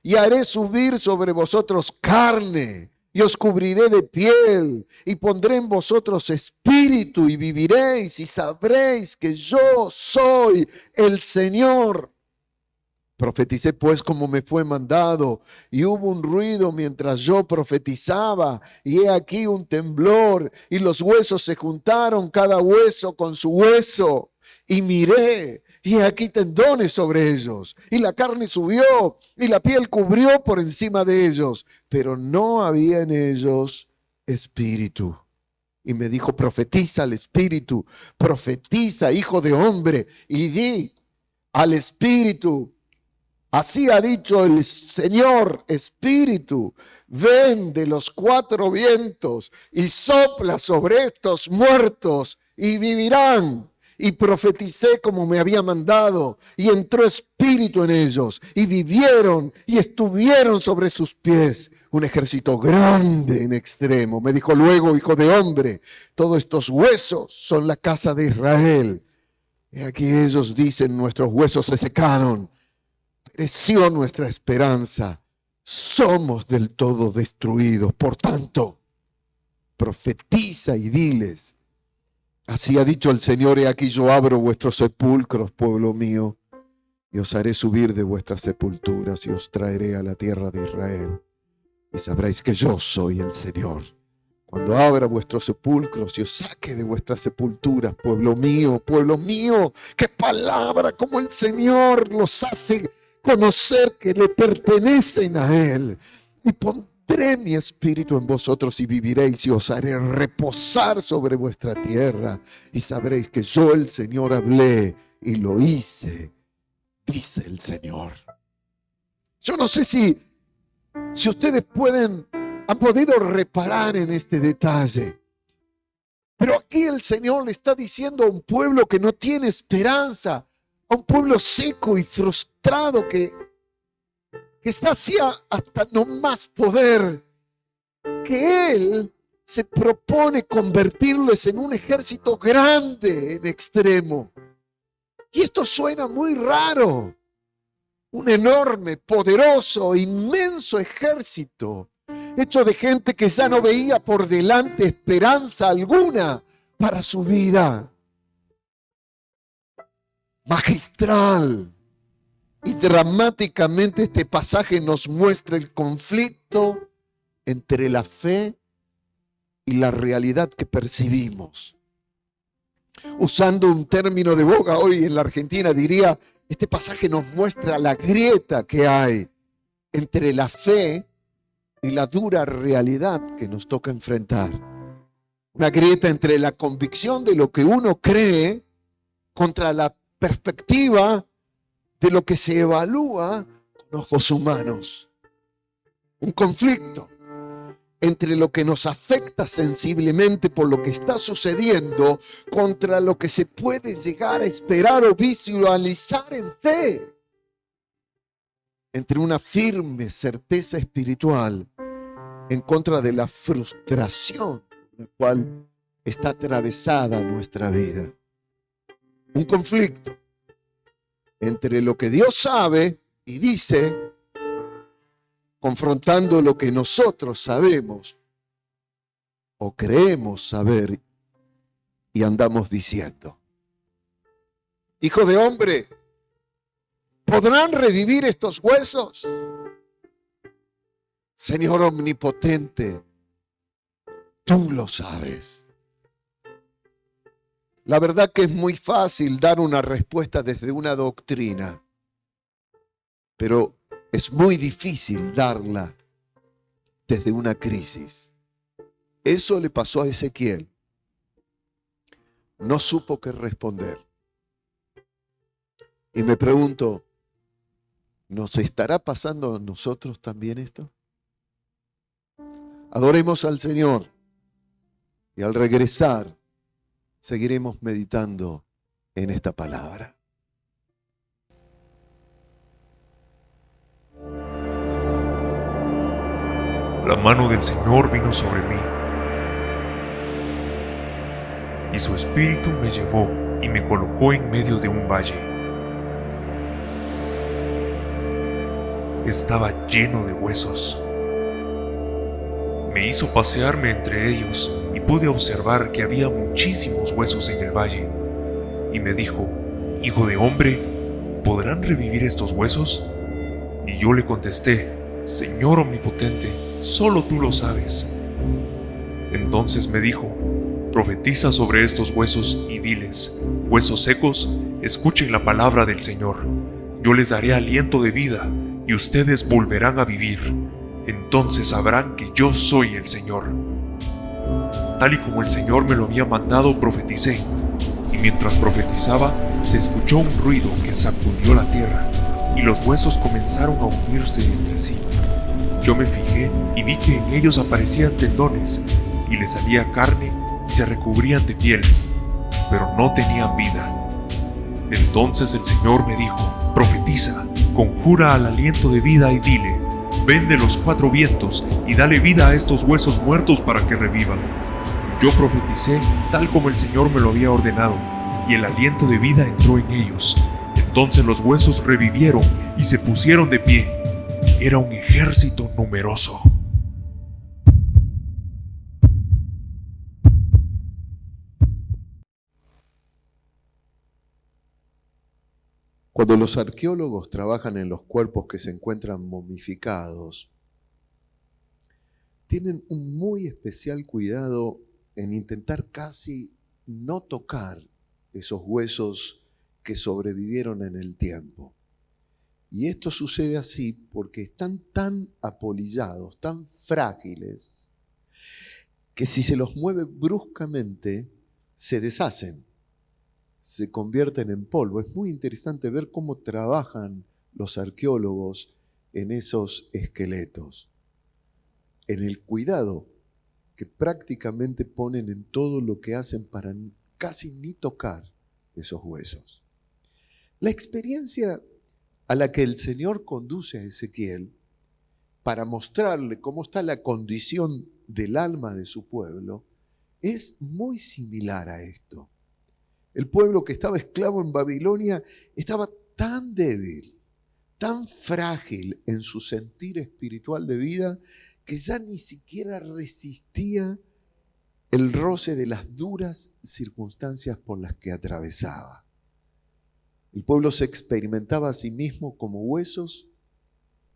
y haré subir sobre vosotros carne, y os cubriré de piel, y pondré en vosotros espíritu, y viviréis, y sabréis que yo soy el Señor. Profeticé pues como me fue mandado, y hubo un ruido mientras yo profetizaba, y he aquí un temblor, y los huesos se juntaron, cada hueso con su hueso, y miré, y he aquí tendones sobre ellos, y la carne subió, y la piel cubrió por encima de ellos, pero no había en ellos espíritu. Y me dijo: profetiza al espíritu, profetiza, hijo de hombre, y di al espíritu: así ha dicho el Señor Espíritu, ven de los cuatro vientos y sopla sobre estos muertos y vivirán. Y profeticé como me había mandado, y entró espíritu en ellos, y vivieron y estuvieron sobre sus pies un ejército grande en extremo. Me dijo luego: hijo de hombre, todos estos huesos son la casa de Israel. Y aquí ellos dicen: nuestros huesos se secaron, pereció nuestra esperanza, somos del todo destruidos. Por tanto, profetiza y diles: así ha dicho el Señor, he aquí yo abro vuestros sepulcros, pueblo mío, y os haré subir de vuestras sepulturas y os traeré a la tierra de Israel. Y sabréis que yo soy el Señor, cuando abra vuestros sepulcros y os saque de vuestras sepulturas, pueblo mío, qué palabra, como el Señor los hace conocer que le pertenecen a Él. Y pondré mi espíritu en vosotros y viviréis, y os haré reposar sobre vuestra tierra, y sabréis que yo el Señor hablé y lo hice, dice el Señor. Yo no sé si ustedes han podido reparar en este detalle, pero aquí el Señor le está diciendo a un pueblo que no tiene esperanza, a un pueblo seco y frustrado que está así hasta no más poder, que Él se propone convertirles en un ejército grande en extremo. Y esto suena muy raro. Un enorme, poderoso, inmenso ejército, hecho de gente que ya no veía por delante esperanza alguna para su vida. Magistral y dramáticamente este pasaje nos muestra el conflicto entre la fe y la realidad que percibimos. Usando un término de boga hoy en la Argentina, diría: este pasaje nos muestra la grieta que hay entre la fe y la dura realidad que nos toca enfrentar. Una grieta entre la convicción de lo que uno cree contra la perspectiva de lo que se evalúa con ojos humanos. Un conflicto entre lo que nos afecta sensiblemente por lo que está sucediendo contra lo que se puede llegar a esperar o visualizar en fe. Entre una firme certeza espiritual en contra de la frustración con la cual está atravesada nuestra vida. Un conflicto entre lo que Dios sabe y dice, confrontando lo que nosotros sabemos o creemos saber y andamos diciendo. Hijo de hombre, ¿podrán revivir estos huesos? Señor omnipotente, tú lo sabes. La verdad que es muy fácil dar una respuesta desde una doctrina, pero es muy difícil darla desde una crisis. Eso le pasó a Ezequiel. No supo qué responder. Y me pregunto, ¿nos estará pasando a nosotros también esto? Adoremos al Señor y al regresar seguiremos meditando en esta palabra. La mano del Señor vino sobre mí, y su espíritu me llevó y me colocó en medio de un valle. Estaba lleno de huesos. Me hizo pasearme entre ellos y pude observar que había muchísimos huesos en el valle. Y me dijo: Hijo de hombre, ¿podrán revivir estos huesos? Y yo le contesté: Señor omnipotente, solo tú lo sabes. Entonces me dijo: Profetiza sobre estos huesos y diles: huesos secos, escuchen la palabra del Señor. Yo les daré aliento de vida y ustedes volverán a vivir. Entonces sabrán que yo soy el Señor. Tal y como el Señor me lo había mandado, profeticé. Y mientras profetizaba, se escuchó un ruido que sacudió la tierra, y los huesos comenzaron a unirse entre sí. Yo me fijé y vi que en ellos aparecían tendones, y les salía carne y se recubrían de piel, pero no tenían vida. Entonces el Señor me dijo: Profetiza, conjura al aliento de vida y dile: ven de los cuatro vientos y dale vida a estos huesos muertos para que revivan. Yo profeticé tal como el Señor me lo había ordenado, y el aliento de vida entró en ellos. Entonces los huesos revivieron y se pusieron de pie. Era un ejército numeroso. Cuando los arqueólogos trabajan en los cuerpos que se encuentran momificados, tienen un muy especial cuidado en intentar casi no tocar esos huesos que sobrevivieron en el tiempo. Y esto sucede así porque están tan apolillados, tan frágiles, que si se los mueve bruscamente, se deshacen, se convierten en polvo. Es muy interesante ver cómo trabajan los arqueólogos en esos esqueletos, en el cuidado que prácticamente ponen en todo lo que hacen para casi ni tocar esos huesos. La experiencia a la que el Señor conduce a Ezequiel para mostrarle cómo está la condición del alma de su pueblo es muy similar a esto. El pueblo que estaba esclavo en Babilonia estaba tan débil, tan frágil en su sentir espiritual de vida, que ya ni siquiera resistía el roce de las duras circunstancias por las que atravesaba. El pueblo se experimentaba a sí mismo como huesos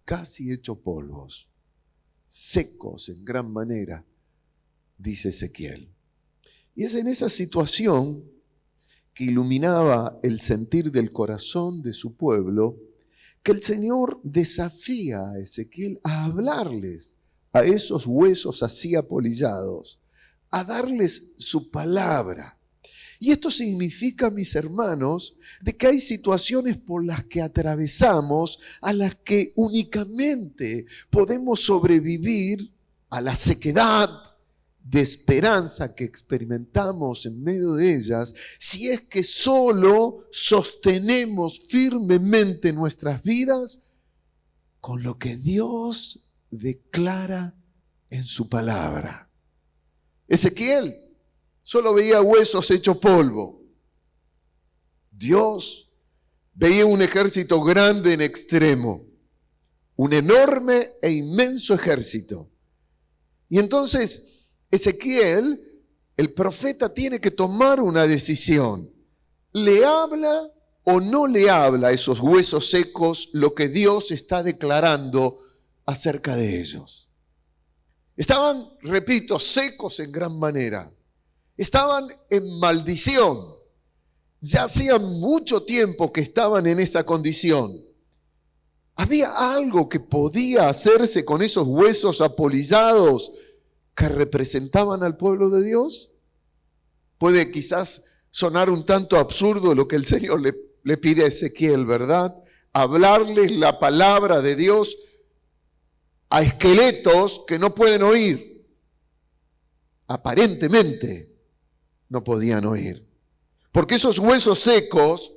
casi hechos polvos, secos en gran manera, dice Ezequiel. Y es en esa situación que iluminaba el sentir del corazón de su pueblo que el Señor desafía a Ezequiel a hablarles a esos huesos así apolillados, a darles su palabra. Y esto significa, mis hermanos, de que hay situaciones por las que atravesamos, a las que únicamente podemos sobrevivir a la sequedad de esperanza que experimentamos en medio de ellas, si es que solo sostenemos firmemente nuestras vidas con lo que Dios declara en su palabra. Ezequiel solo veía huesos hechos polvo. Dios veía un ejército grande en extremo, un enorme e inmenso ejército. Y entonces Ezequiel, el profeta, tiene que tomar una decisión. ¿Le habla o no le habla a esos huesos secos lo que Dios está declarando acerca de ellos? Estaban, repito, secos en gran manera. Estaban en maldición. Ya hacía mucho tiempo que estaban en esa condición. ¿Había algo que podía hacerse con esos huesos apolillados que representaban al pueblo de Dios? Puede quizás sonar un tanto absurdo lo que el Señor le pide a Ezequiel, ¿verdad? Hablarles la palabra de Dios a esqueletos que no pueden oír. Aparentemente no podían oír. Porque esos huesos secos,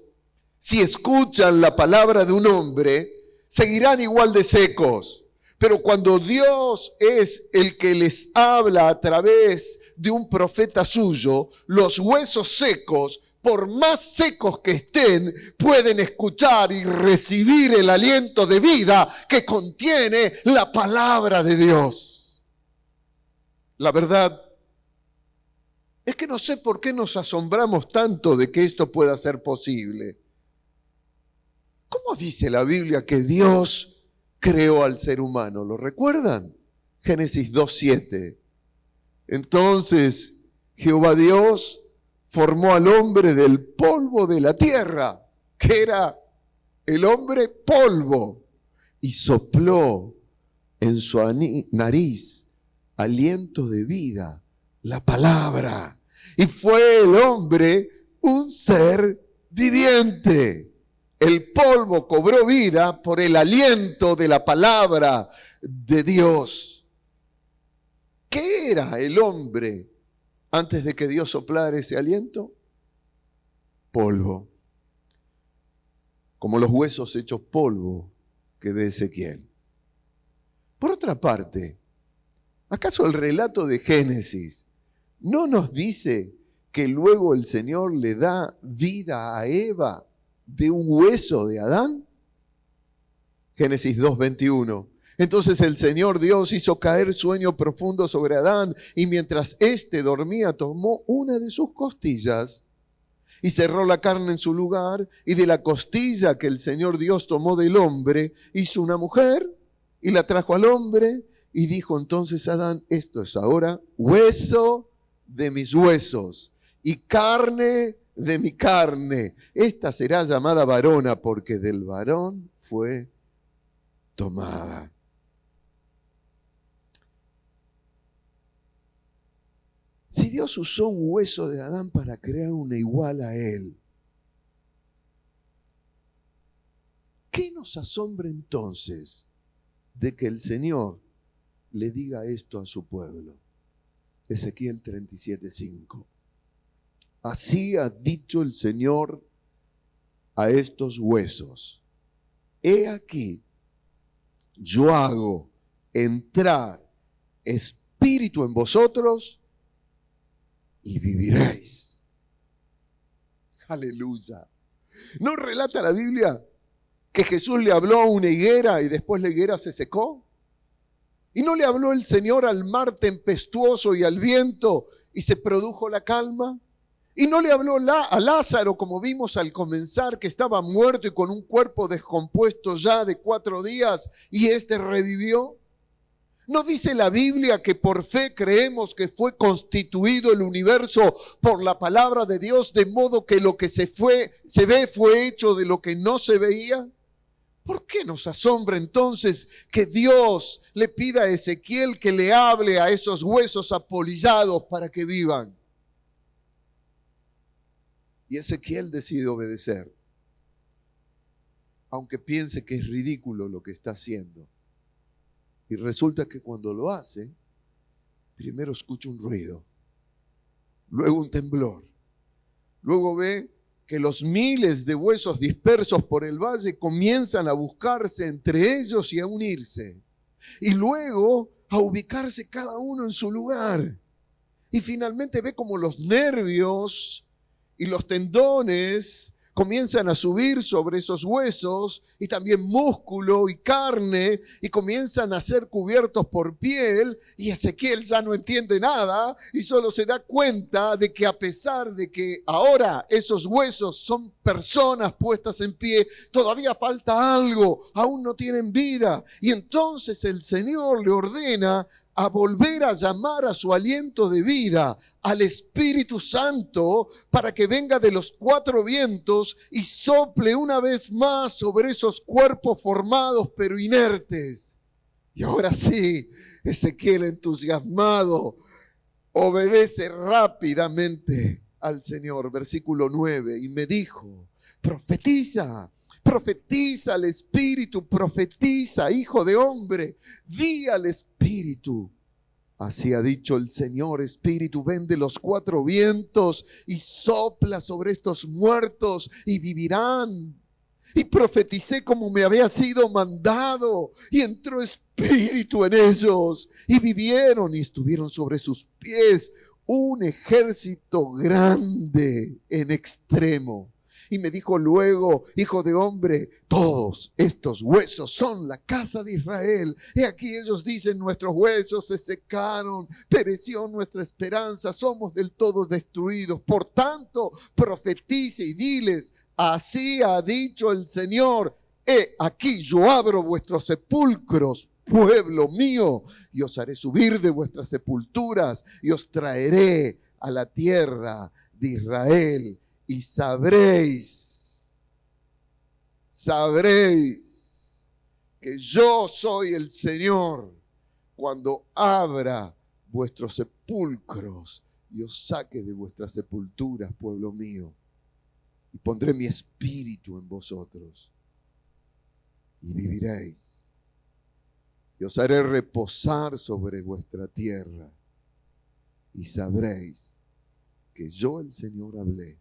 si escuchan la palabra de un hombre, seguirán igual de secos. Pero cuando Dios es el que les habla a través de un profeta suyo, los huesos secos, por más secos que estén, pueden escuchar y recibir el aliento de vida que contiene la palabra de Dios. La verdad es que no sé por qué nos asombramos tanto de que esto pueda ser posible. ¿Cómo dice la Biblia que Dios creó al ser humano? ¿Lo recuerdan? Génesis 2:7. Entonces Jehová Dios formó al hombre del polvo de la tierra, que era el hombre polvo, y sopló en su nariz aliento de vida, la palabra, y fue el hombre un ser viviente. El polvo cobró vida por el aliento de la palabra de Dios. ¿Qué era el hombre antes de que Dios soplara ese aliento? Polvo. Como los huesos hechos polvo que ve Ezequiel. Por otra parte, ¿acaso el relato de Génesis no nos dice que luego el Señor le da vida a Eva de un hueso de Adán? Génesis 2:21. Entonces el Señor Dios hizo caer sueño profundo sobre Adán, y mientras éste dormía tomó una de sus costillas Y cerró la carne en su lugar, y de la costilla que el Señor Dios tomó del hombre, hizo una mujer y la trajo al hombre. Y dijo entonces Adán, esto es ahora hueso de mis huesos y carne de mi carne. Esta será llamada varona, porque del varón fue tomada. Si Dios usó un hueso de Adán para crear una igual a él, ¿qué nos asombra entonces de que el Señor le diga esto a su pueblo? Ezequiel 37:5. Así ha dicho el Señor a estos huesos: he aquí, yo hago entrar espíritu en vosotros y viviréis. Aleluya. ¿No relata la Biblia que Jesús le habló a una higuera y después la higuera se secó? ¿Y no le habló el Señor al mar tempestuoso y al viento y se produjo la calma? ¿Y no le habló a Lázaro, como vimos al comenzar, que estaba muerto y con un cuerpo descompuesto ya de 4 días, y éste revivió? ¿No dice la Biblia que por fe creemos que fue constituido el universo por la palabra de Dios, de modo que lo que se ve fue hecho de lo que no se veía? ¿Por qué nos asombra entonces que Dios le pida a Ezequiel que le hable a esos huesos apolillados para que vivan? Y Ezequiel decide obedecer, aunque piense que es ridículo lo que está haciendo. Y resulta que cuando lo hace, primero escucha un ruido, luego un temblor, luego ve que los miles de huesos dispersos por el valle comienzan a buscarse entre ellos y a unirse, y luego a ubicarse cada uno en su lugar. Y finalmente ve como los nervios y los tendones comienzan a subir sobre esos huesos, y también músculo y carne, y comienzan a ser cubiertos por piel, y Ezequiel ya no entiende nada y solo se da cuenta de que a pesar de que ahora esos huesos son personas puestas en pie, todavía falta algo, aún no tienen vida. Y entonces el Señor le ordena a volver a llamar a su aliento de vida, al Espíritu Santo, para que venga de los 4 vientos y sople una vez más sobre esos cuerpos formados pero inertes. Y ahora sí, Ezequiel, entusiasmado, obedece rápidamente al Señor. Versículo 9, y me dijo: profetiza. Profetiza al Espíritu, profetiza, hijo de hombre, di al Espíritu: así ha dicho el Señor, Espíritu, ven de los 4 vientos y sopla sobre estos muertos y vivirán. Y profeticé como me había sido mandado, y entró espíritu en ellos, y vivieron, y estuvieron sobre sus pies un ejército grande en extremo. Y me dijo luego: hijo de hombre, todos estos huesos son la casa de Israel. He aquí ellos dicen: nuestros huesos se secaron, pereció nuestra esperanza, somos del todo destruidos. Por tanto, profetice y diles: así ha dicho el Señor, he aquí yo abro vuestros sepulcros, pueblo mío, y os haré subir de vuestras sepulturas, y os traeré a la tierra de Israel. Y sabréis que yo soy el Señor cuando abra vuestros sepulcros y os saque de vuestras sepulturas, pueblo mío, y pondré mi espíritu en vosotros y viviréis, y os haré reposar sobre vuestra tierra, y sabréis que yo, el Señor, hablé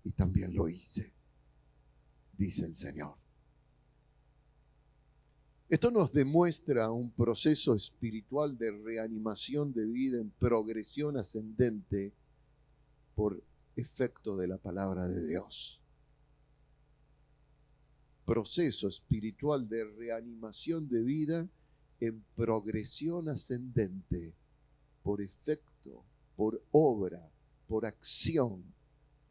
y también lo hice, dice el Señor. Esto nos demuestra un proceso espiritual de reanimación de vida en progresión ascendente por efecto de la palabra de Dios. Proceso espiritual de reanimación de vida en progresión ascendente por efecto, por obra, por acción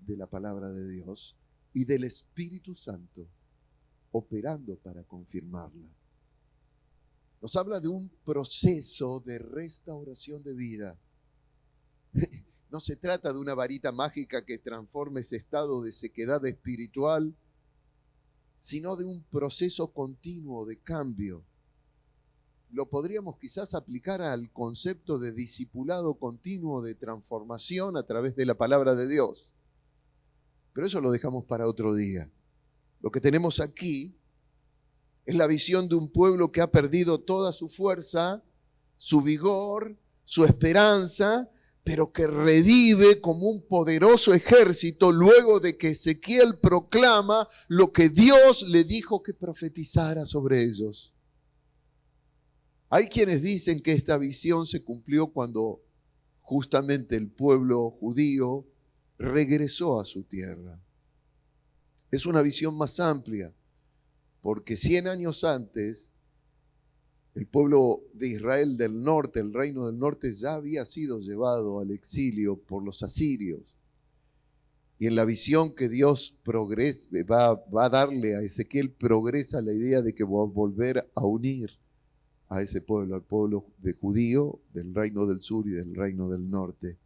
de la palabra de Dios y del Espíritu Santo operando para confirmarla. Nos habla de un proceso de restauración de vida. No se trata de una varita mágica que transforme ese estado de sequedad espiritual, sino de un proceso continuo de cambio. Lo podríamos quizás aplicar al concepto de discipulado continuo de transformación a través de la palabra de Dios. Pero eso lo dejamos para otro día. Lo que tenemos aquí es la visión de un pueblo que ha perdido toda su fuerza, su vigor, su esperanza, pero que revive como un poderoso ejército luego de que Ezequiel proclama lo que Dios le dijo que profetizara sobre ellos. Hay quienes dicen que esta visión se cumplió cuando justamente el pueblo judío regresó a su tierra. Es una visión más amplia, porque 100 años antes, el pueblo de Israel del norte, el reino del norte, ya había sido llevado al exilio por los asirios. Y en la visión que Dios va a darle a Ezequiel, progresa la idea de que va a volver a unir a ese pueblo, al pueblo de judío, del reino del sur y del reino del norte.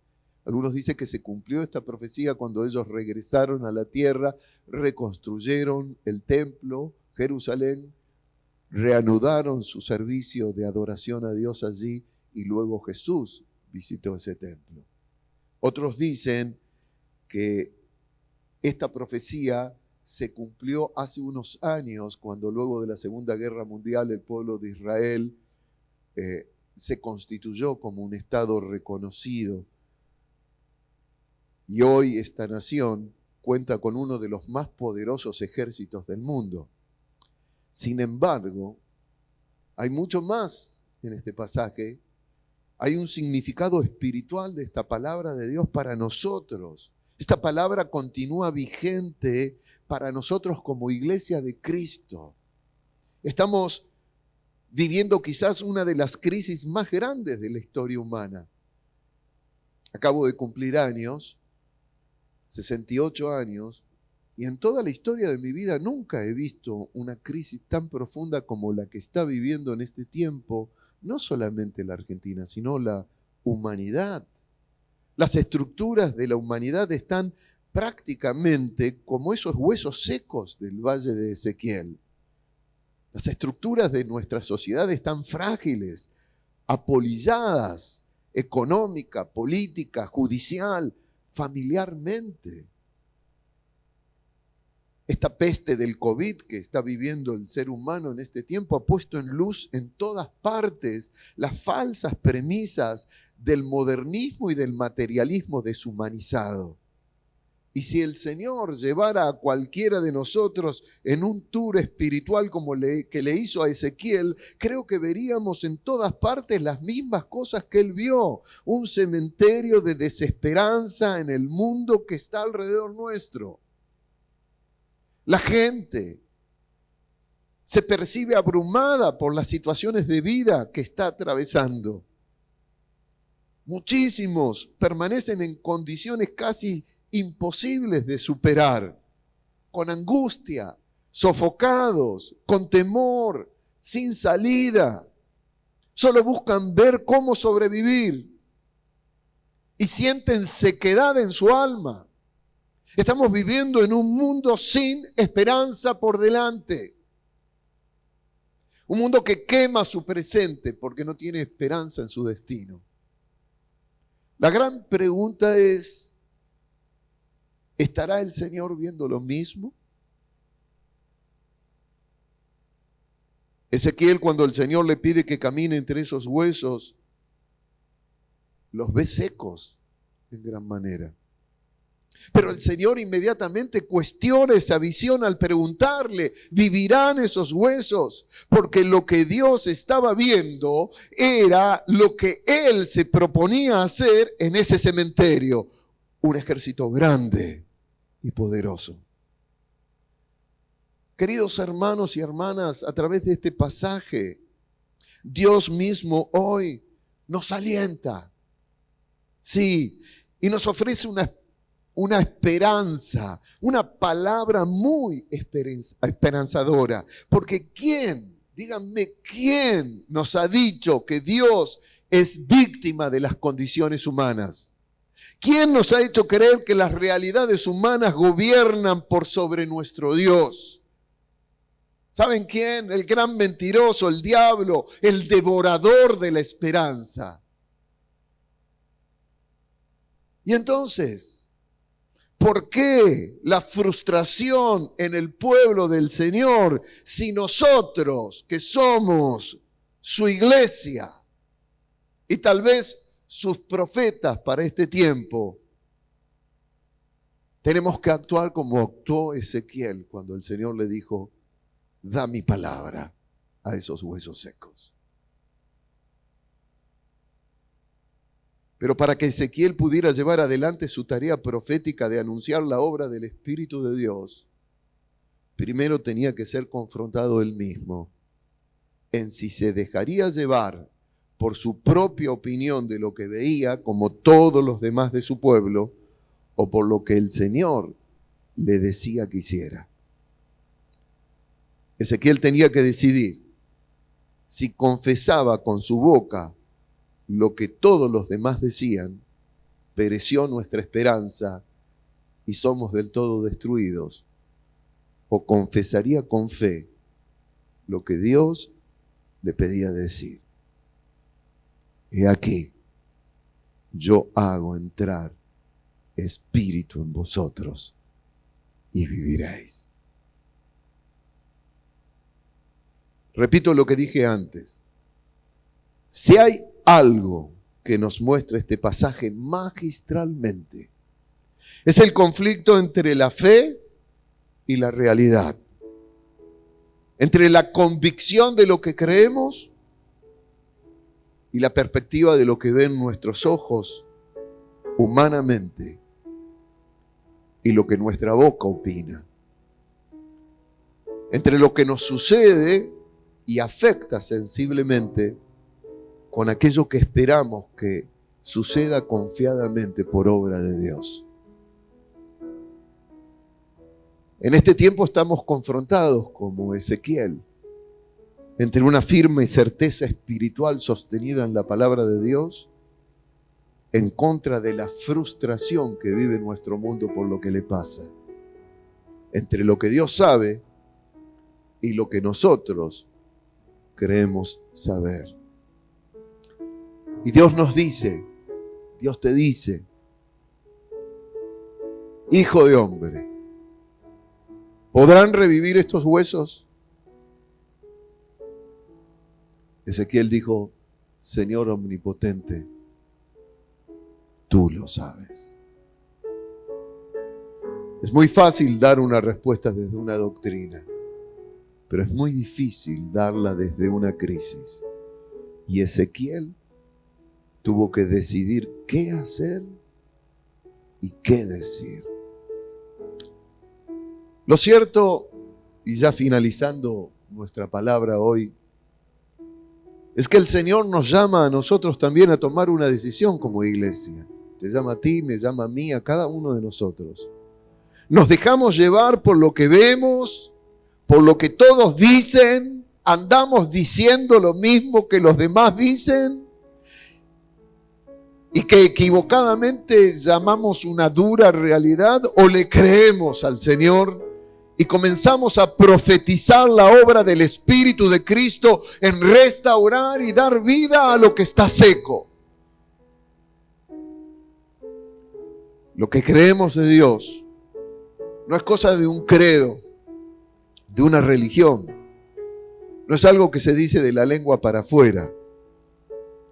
Algunos dicen que se cumplió esta profecía cuando ellos regresaron a la tierra, reconstruyeron el templo, Jerusalén, reanudaron su servicio de adoración a Dios allí y luego Jesús visitó ese templo. Otros dicen que esta profecía se cumplió hace unos años cuando luego de la Segunda Guerra Mundial el pueblo de Israel se constituyó como un Estado reconocido. Y hoy esta nación cuenta con uno de los más poderosos ejércitos del mundo. Sin embargo, hay mucho más en este pasaje. Hay un significado espiritual de esta palabra de Dios para nosotros. Esta palabra continúa vigente para nosotros como iglesia de Cristo. Estamos viviendo quizás una de las crisis más grandes de la historia humana. Acabo de cumplir años, 68 años, y en toda la historia de mi vida nunca he visto una crisis tan profunda como la que está viviendo en este tiempo, no solamente la Argentina, sino la humanidad. Las estructuras de la humanidad están prácticamente como esos huesos secos del valle de Ezequiel. Las estructuras de nuestra sociedad están frágiles, apolilladas, económica, política, judicial, familiarmente. Esta peste del COVID que está viviendo el ser humano en este tiempo ha puesto en luz en todas partes las falsas premisas del modernismo y del materialismo deshumanizado. Y si el Señor llevara a cualquiera de nosotros en un tour espiritual como que le hizo a Ezequiel, creo que veríamos en todas partes las mismas cosas que él vio. Un cementerio de desesperanza en el mundo que está alrededor nuestro. La gente se percibe abrumada por las situaciones de vida que está atravesando. Muchísimos permanecen en condiciones casi imposibles de superar, con angustia, sofocados, con temor, sin salida. Solo buscan ver cómo sobrevivir y sienten sequedad en su alma. Estamos viviendo en un mundo sin esperanza por delante. Un mundo que quema su presente porque no tiene esperanza en su destino. La gran pregunta es, ¿estará el Señor viendo lo mismo? Ezequiel, cuando el Señor le pide que camine entre esos huesos, los ve secos en gran manera. Pero el Señor inmediatamente cuestiona esa visión al preguntarle, ¿vivirán esos huesos? Porque lo que Dios estaba viendo era lo que Él se proponía hacer en ese cementerio. Un ejército grande y poderoso. Queridos hermanos y hermanas, a través de este pasaje, Dios mismo hoy nos alienta. Sí, y nos ofrece una esperanza, una palabra muy esperanzadora. Porque díganme, ¿quién nos ha dicho que Dios es víctima de las condiciones humanas? ¿Quién nos ha hecho creer que las realidades humanas gobiernan por sobre nuestro Dios? ¿Saben quién? El gran mentiroso, el diablo, el devorador de la esperanza. Y entonces, ¿por qué la frustración en el pueblo del Señor si nosotros, que somos su iglesia y tal vez sus profetas para este tiempo, tenemos que actuar como actuó Ezequiel cuando el Señor le dijo: da mi palabra a esos huesos secos? Pero para que Ezequiel pudiera llevar adelante su tarea profética de anunciar la obra del Espíritu de Dios, primero tenía que ser confrontado él mismo en si se dejaría llevar por su propia opinión de lo que veía, como todos los demás de su pueblo, o por lo que el Señor le decía que hiciera. Ezequiel tenía que decidir si confesaba con su boca lo que todos los demás decían: pereció nuestra esperanza y somos del todo destruidos, o confesaría con fe lo que Dios le pedía decir: he aquí, yo hago entrar espíritu en vosotros y viviréis. Repito lo que dije antes. Si hay algo que nos muestra este pasaje magistralmente, es el conflicto entre la fe y la realidad, entre la convicción de lo que creemos y la perspectiva de lo que ven nuestros ojos humanamente y lo que nuestra boca opina, entre lo que nos sucede y afecta sensiblemente con aquello que esperamos que suceda confiadamente por obra de Dios. En este tiempo estamos confrontados, como Ezequiel, entre una firme certeza espiritual sostenida en la palabra de Dios, en contra de la frustración que vive nuestro mundo por lo que le pasa, entre lo que Dios sabe y lo que nosotros creemos saber. Y Dios nos dice, Dios te dice: hijo de hombre, ¿podrán revivir estos huesos? Ezequiel dijo: Señor omnipotente, tú lo sabes. Es muy fácil dar una respuesta desde una doctrina, pero es muy difícil darla desde una crisis. Y Ezequiel tuvo que decidir qué hacer y qué decir. Lo cierto, y ya finalizando nuestra palabra hoy, es que el Señor nos llama a nosotros también a tomar una decisión como iglesia. Te llama a ti, me llama a mí, a cada uno de nosotros. Nos dejamos llevar por lo que vemos, por lo que todos dicen, andamos diciendo lo mismo que los demás dicen y que equivocadamente llamamos una dura realidad, o le creemos al Señor y comenzamos a profetizar la obra del Espíritu de Cristo en restaurar y dar vida a lo que está seco. Lo que creemos de Dios no es cosa de un credo, de una religión. No es algo que se dice de la lengua para afuera.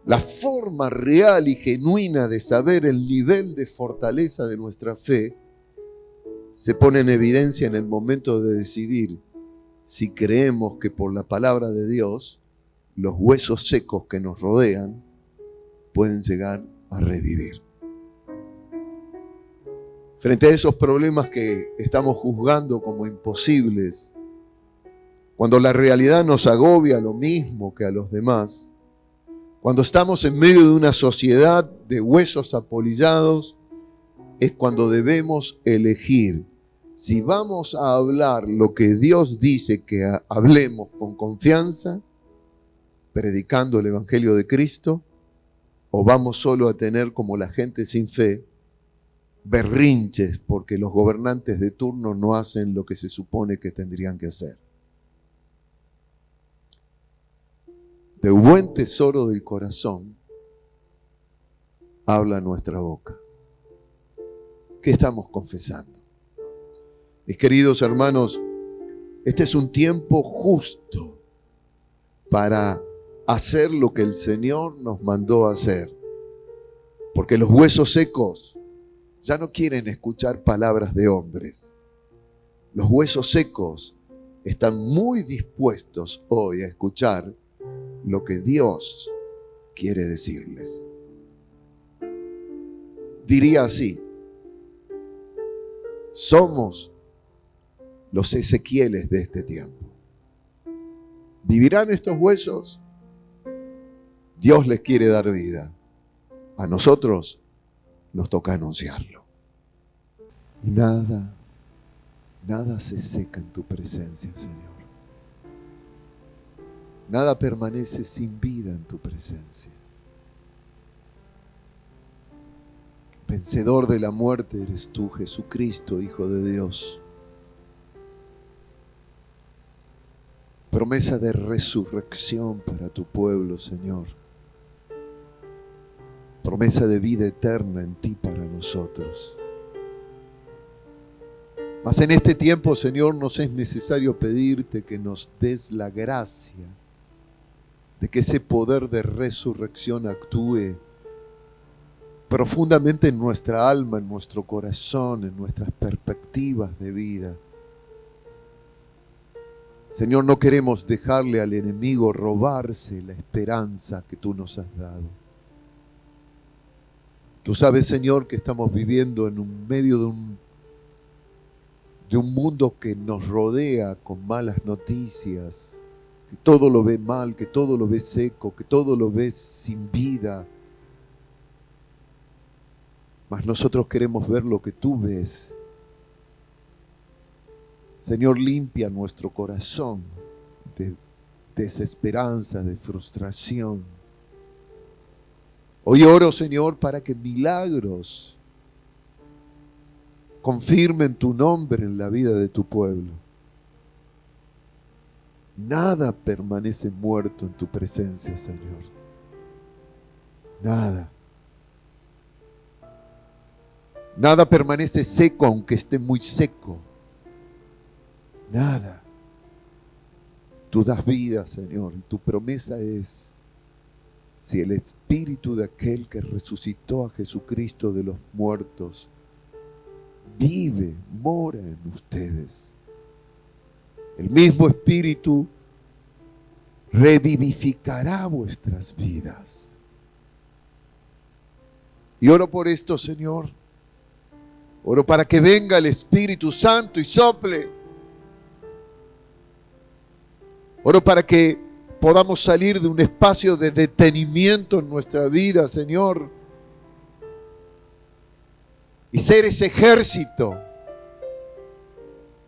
La forma real y genuina de saber el nivel de fortaleza de nuestra fe se pone en evidencia en el momento de decidir si creemos que por la palabra de Dios los huesos secos que nos rodean pueden llegar a revivir. Frente a esos problemas que estamos juzgando como imposibles, cuando la realidad nos agobia lo mismo que a los demás, cuando estamos en medio de una sociedad de huesos apolillados es cuando debemos elegir si vamos a hablar lo que Dios dice que hablemos con confianza, predicando el Evangelio de Cristo, o vamos solo a tener, como la gente sin fe, berrinches porque los gobernantes de turno no hacen lo que se supone que tendrían que hacer. De buen tesoro del corazón habla nuestra boca. ¿Qué estamos confesando? Mis queridos hermanos, este es un tiempo justo para hacer lo que el Señor nos mandó a hacer. Porque los huesos secos ya no quieren escuchar palabras de hombres. Los huesos secos están muy dispuestos hoy a escuchar lo que Dios quiere decirles. Diría así: somos los Ezequieles de este tiempo. ¿Vivirán estos huesos? Dios les quiere dar vida. A nosotros nos toca anunciarlo. Y nada se seca en tu presencia, Señor. Nada permanece sin vida en tu presencia. Vencedor de la muerte eres tú, Jesucristo, Hijo de Dios. Promesa de resurrección para tu pueblo, Señor. Promesa de vida eterna en ti para nosotros. Mas en este tiempo, Señor, nos es necesario pedirte que nos des la gracia de que ese poder de resurrección actúe profundamente en nuestra alma, en nuestro corazón, en nuestras perspectivas de vida. Señor, no queremos dejarle al enemigo robarse la esperanza que tú nos has dado. Tú sabes, Señor, que estamos viviendo en medio de un mundo que nos rodea con malas noticias, que todo lo ve mal, que todo lo ve seco, que todo lo ve sin vida. Mas nosotros queremos ver lo que tú ves. Señor, limpia nuestro corazón de desesperanza, de frustración. Hoy oro, Señor, para que milagros confirmen tu nombre en la vida de tu pueblo. Nada permanece muerto en tu presencia, Señor. Nada. Nada permanece seco aunque esté muy seco. Nada. Tú das vida, Señor, y tu promesa es: si el espíritu de aquel que resucitó a Jesucristo de los muertos vive, mora en ustedes, el mismo espíritu revivificará vuestras vidas. Y oro por esto, Señor. Oro para que venga el Espíritu Santo y sople. Oro para que podamos salir de un espacio de detenimiento en nuestra vida, Señor, y ser ese ejército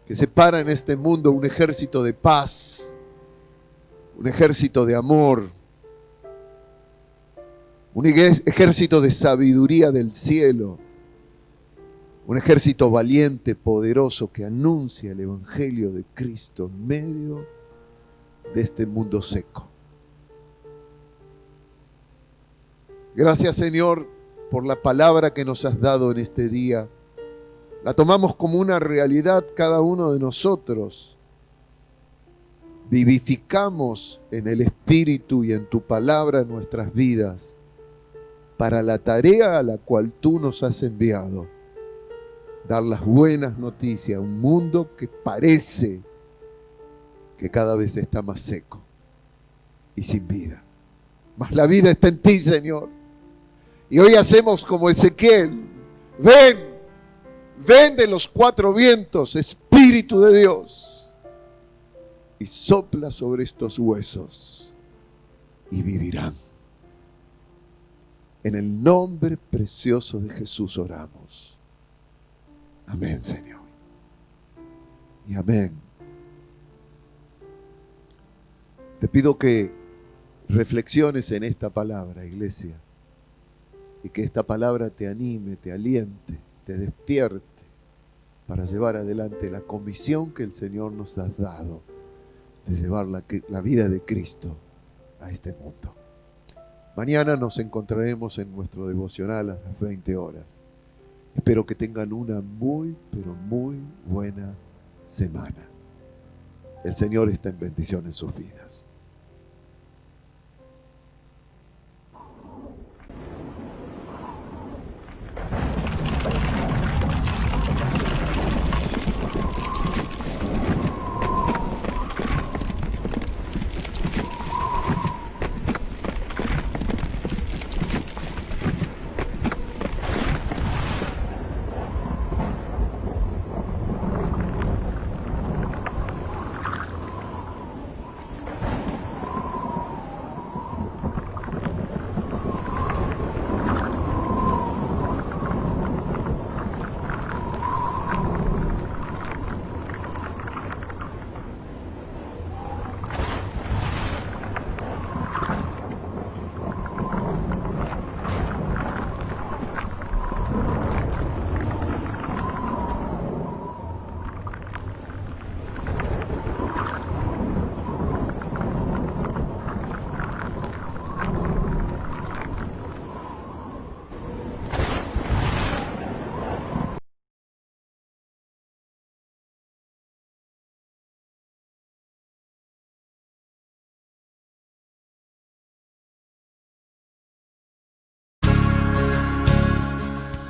que se para en este mundo, un ejército de paz, un ejército de amor, un ejército de sabiduría del cielo, un ejército valiente, poderoso, que anuncia el Evangelio de Cristo en medio de este mundo seco. Gracias, Señor, por la palabra que nos has dado en este día. La tomamos como una realidad cada uno de nosotros. Vivificamos en el Espíritu y en tu palabra nuestras vidas para la tarea a la cual tú nos has enviado. Dar las buenas noticias a un mundo que parece que cada vez está más seco y sin vida. Mas la vida está en ti, Señor. Y hoy hacemos como Ezequiel. Ven de los cuatro vientos, Espíritu de Dios, y sopla sobre estos huesos y vivirán. En el nombre precioso de Jesús oramos. Amén, Señor. Y amén. Te pido que reflexiones en esta palabra, iglesia, y que esta palabra te anime, te aliente, te despierte para llevar adelante la comisión que el Señor nos ha dado de llevar la vida de Cristo a este mundo. Mañana nos encontraremos en nuestro devocional a las 20 horas. Espero que tengan una muy, pero muy buena semana. El Señor está en bendición en sus vidas.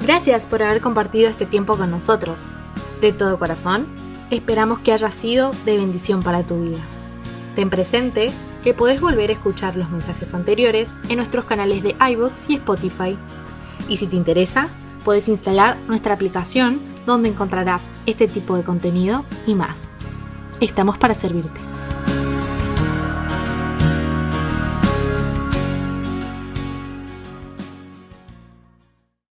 Gracias por haber compartido este tiempo con nosotros. De todo corazón, esperamos que haya sido de bendición para tu vida. Ten presente que podés volver a escuchar los mensajes anteriores en nuestros canales de iVoox y Spotify. Y si te interesa, podés instalar nuestra aplicación donde encontrarás este tipo de contenido y más. Estamos para servirte.